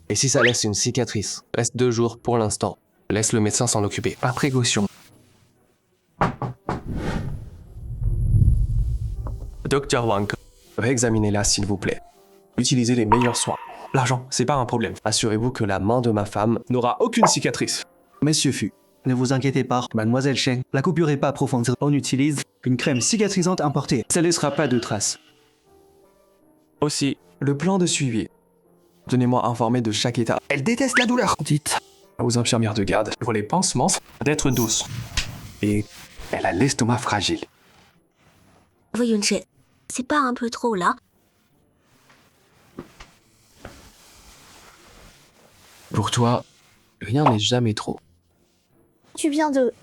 Et si ça laisse une cicatrice? Reste 2 jours pour l'instant. Laisse le médecin s'en occuper. Par précaution. Docteur Wang, réexaminez-la s'il vous plaît. Utilisez les meilleurs soins. L'argent, c'est pas un problème. Assurez-vous que la main de ma femme n'aura aucune cicatrice. Monsieur Fu, ne vous inquiétez pas, Mademoiselle Shen, la coupure est pas approfondie. On utilise une crème cicatrisante importée. Ça laissera pas de traces. Aussi, le plan de suivi. Tenez-moi informé de chaque état. Elle déteste la douleur. Dites aux infirmières de garde pour les pansements d'être douces. Et elle a l'estomac fragile. Oui, Yunshen, c'est pas un peu trop là? Pour toi, rien n'est jamais trop. Tu viens de...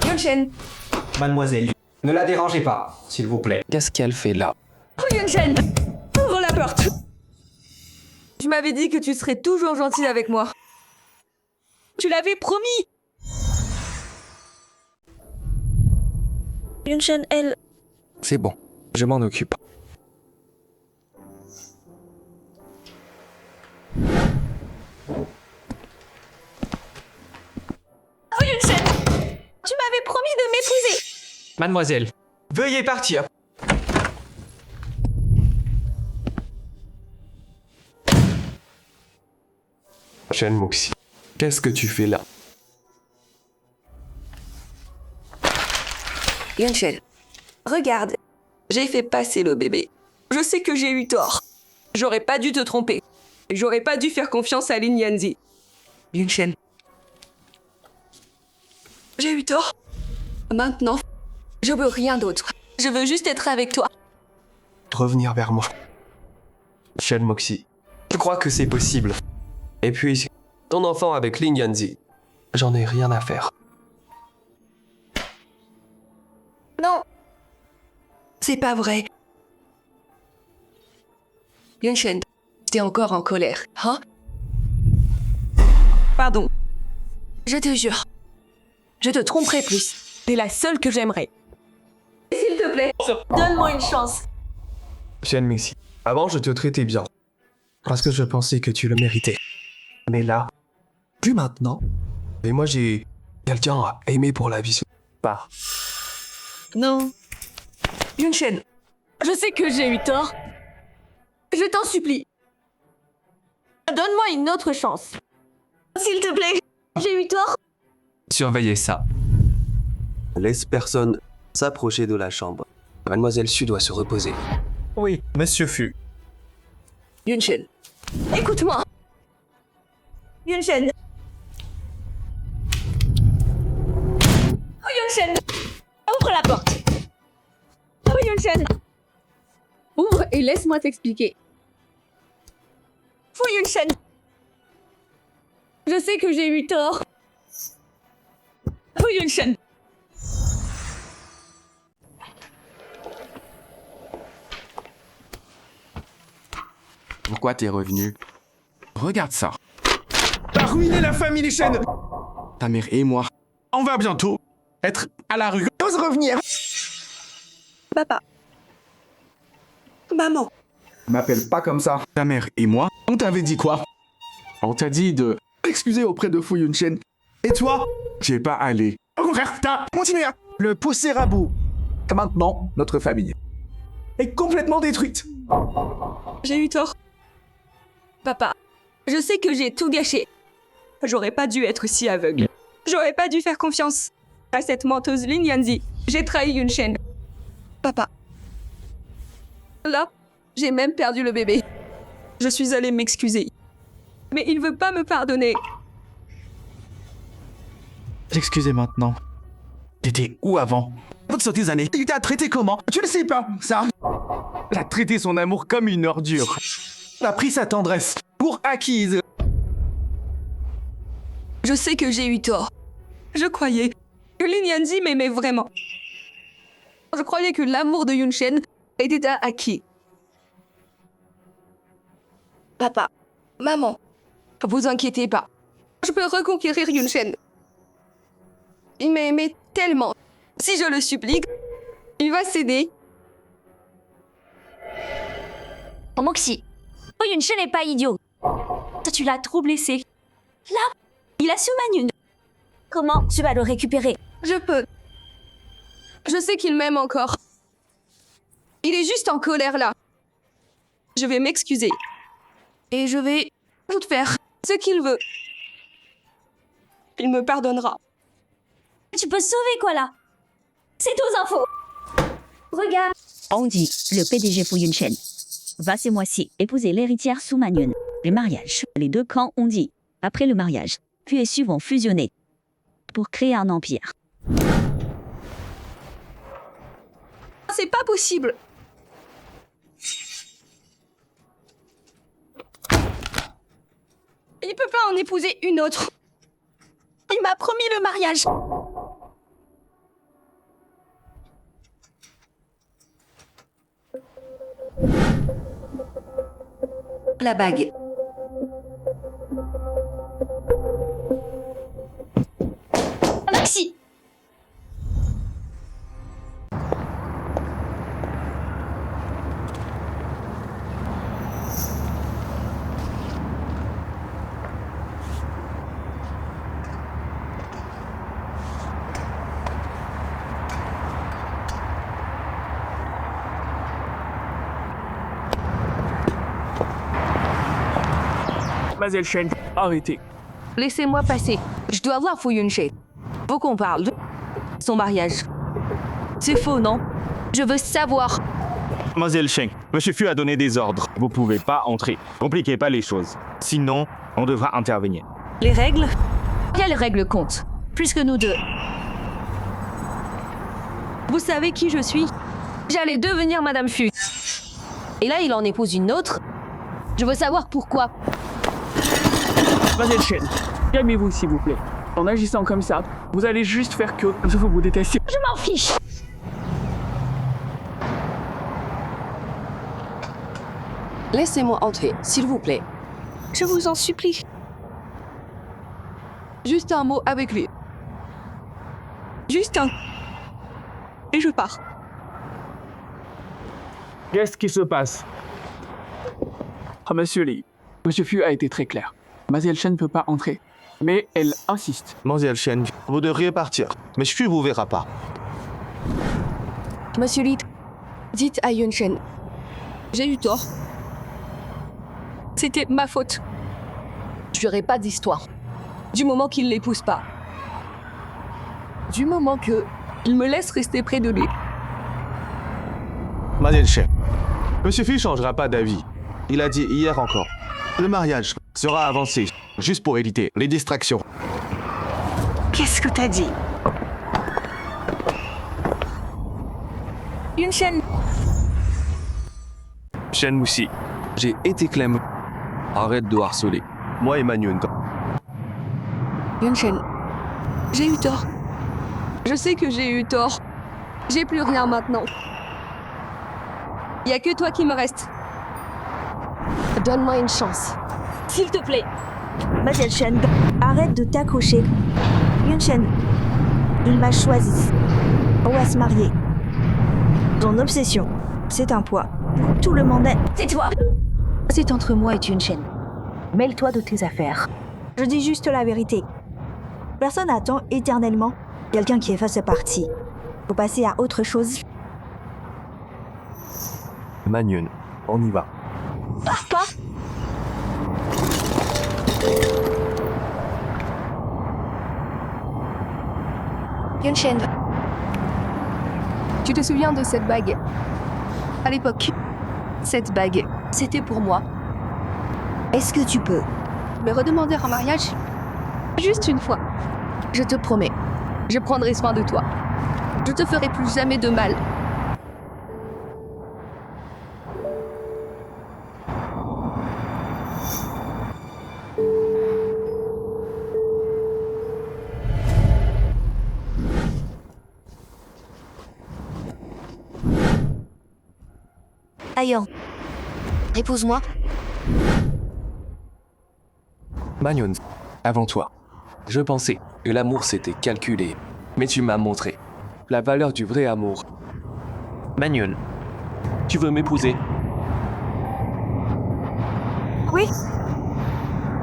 Yunshen, Mademoiselle, ne la dérangez pas, s'il vous plaît. Qu'est-ce qu'elle fait là? Yunshen, ouvre la porte. Je m'avais dit que tu serais toujours gentil avec moi. Tu l'avais promis. Yunshen, elle... C'est bon, je m'en occupe. Oh Yunshen, tu m'avais promis de m'épouser. Mademoiselle, veuillez partir. Shen Moxie, qu'est-ce que tu fais là? Yunshen, regarde, j'ai fait passer le bébé. Je sais que j'ai eu tort. J'aurais pas dû te tromper. J'aurais pas dû faire confiance à Lin Yanzi. Yunshen, j'ai eu tort. Maintenant, je veux rien d'autre. Je veux juste être avec toi. Revenir vers moi. Shen Moxie, je crois que c'est possible. Et puis, ton enfant avec Lin Yanzi, j'en ai rien à faire. Non, c'est pas vrai. Yunshen, t'es encore en colère, hein? Pardon. Je te jure. Je te tromperai plus. T'es la seule que j'aimerais. S'il te plaît, donne-moi une chance. Shen Mingxi, avant je te traitais bien. Parce que je pensais que tu le méritais. Mais là, plus maintenant. Et moi j'ai quelqu'un à aimer pour la vie. Pas. Non. Yunshen, je sais que j'ai eu tort. Je t'en supplie. Donne-moi une autre chance. S'il te plaît, j'ai eu tort. Surveillez ça. Laisse personne s'approcher de la chambre. Mademoiselle Su doit se reposer. Oui, Monsieur Fu. Yunshen, écoute-moi. Yunshen. Oh Yunshen, ouvre la porte. Oh Yunshen. Ouvre et laisse-moi t'expliquer. Fu Yunshen. Je sais que j'ai eu tort. Fu Yunshen. Pourquoi t'es revenu? Regarde ça. T'as ruiné la famille les chaînes. Ta mère et moi. On va bientôt être à la rue. Ose revenir. Papa. Maman. M'appelle pas comme ça. Ta mère et moi. On t'avait dit quoi? On t'a dit de excuser auprès de Fu Yunshen. Et toi? J'ai pas allé. Au contraire, t'as continué à le pousser à bout. Maintenant, notre famille est complètement détruite. J'ai eu tort. Papa, je sais que j'ai tout gâché. J'aurais pas dû être si aveugle. J'aurais pas dû faire confiance à cette menteuse Lin Yanzi. J'ai trahi Yunshen. Papa. Là, j'ai même perdu le bébé. Je suis allée m'excuser. Mais il veut pas me pardonner. T'excuser maintenant. T'étais où avant? Toutes ces années, il t'a traité comment? Tu le sais pas, ça? Elle a traité son amour comme une ordure. Elle a pris sa tendresse pour acquise. Je sais que j'ai eu tort. Je croyais que Lin Yanzi m'aimait vraiment. Je croyais que l'amour de Yunshen était acquis. Papa, maman, vous inquiétez pas. Je peux reconquérir Yunshen. Il m'a aimé tellement. Si je le supplie, il va céder. Moxie, Yunshen n'est pas idiot. Toi, tu l'as trop blessé. Là, il a Su Manyun. Comment tu vas le récupérer? Je peux. Je sais qu'il m'aime encore. Il est juste en colère là. Je vais m'excuser. Et je vais tout faire ce qu'il veut. Il me pardonnera. Tu peux sauver quoi là? C'est aux infos. Regarde. On dit, le PDG Fu Yunshen va ce mois-ci épouser l'héritière Su Manyun. Le mariage. Les deux camps ont dit, après le mariage, Fu et Su vont fusionner pour créer un empire. C'est pas possible. Il peut pas en épouser une autre. Il m'a promis le mariage. La bague. Maxi. Mademoiselle Shen, arrêtez. Laissez-moi passer. Je dois voir Fu Yunshen. Faut qu'on parle de son mariage. C'est faux, non? Je veux savoir. Mademoiselle Shen, Monsieur Fu a donné des ordres. Vous pouvez pas entrer. Compliquez pas les choses. Sinon, on devra intervenir. Les règles? Quelles règles comptent? Plus que nous deux. Vous savez qui je suis? J'allais devenir Madame Fu. Et là, il en épouse une autre. Je veux savoir pourquoi. Mademoiselle Shen, calmez-vous s'il vous plaît. En agissant comme ça, vous allez juste faire que vous vous détestez. Je m'en fiche. Laissez-moi entrer, s'il vous plaît. Je vous en supplie. Juste un mot avec lui. Juste un. Et je pars. Qu'est-ce qui se passe? Ah, Monsieur Lee, Monsieur Fu a été très clair. Mademoiselle Shen ne peut pas entrer, mais elle insiste. Mademoiselle Shen, vous devriez partir. Mais Fu vous verra pas. Monsieur Lee, dites à Yun Shen. J'ai eu tort. C'était ma faute. Je n'aurai pas d'histoire. Du moment qu'il ne l'épouse pas. Du moment que il me laisse rester près de lui. Mademoiselle Shen, Monsieur Fu changera pas d'avis. Il a dit hier encore. Le mariage sera avancé, juste pour éviter les distractions. Qu'est-ce que t'as dit? Yun Shen, Shen Moussi, j'ai été clem. Arrête de harceler. Moi et Manyun. Yun Shen, j'ai eu tort. Je sais que j'ai eu tort. J'ai plus rien maintenant. Y a que toi qui me reste. Donne-moi une chance. s'il te plaît. Mademoiselle Shen, arrête de t'accrocher. Yun Shen, il m'a choisi. On va se marier. Ton obsession, c'est un poids. Tout le monde est... C'est toi. C'est entre moi et Yun Shen. Mêle-toi de tes affaires. Je dis juste la vérité. Personne n'attend éternellement quelqu'un qui efface sa partie. Faut passer à autre chose. Manyun, on y va. Quoi? Yun Shen, tu te souviens de cette bague? À l'époque, cette bague, c'était pour moi. Est-ce que tu peux me redemander en mariage? Juste une fois. Je te promets, je prendrai soin de toi. Je te ferai plus jamais de mal. Ayan, épouse-moi. Manyun, avant toi, je pensais que l'amour c'était calculé, mais tu m'as montré la valeur du vrai amour. Manyun, tu veux m'épouser? Oui.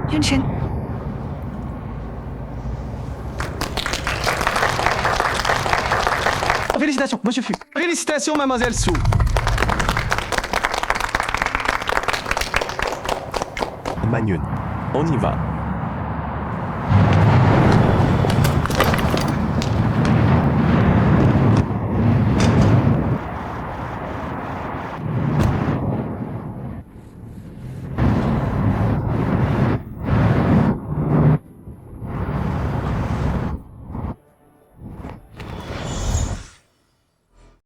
Yun Shen. Félicitations, Monsieur Fu. Félicitations, Mademoiselle Su. Manyun, on y va.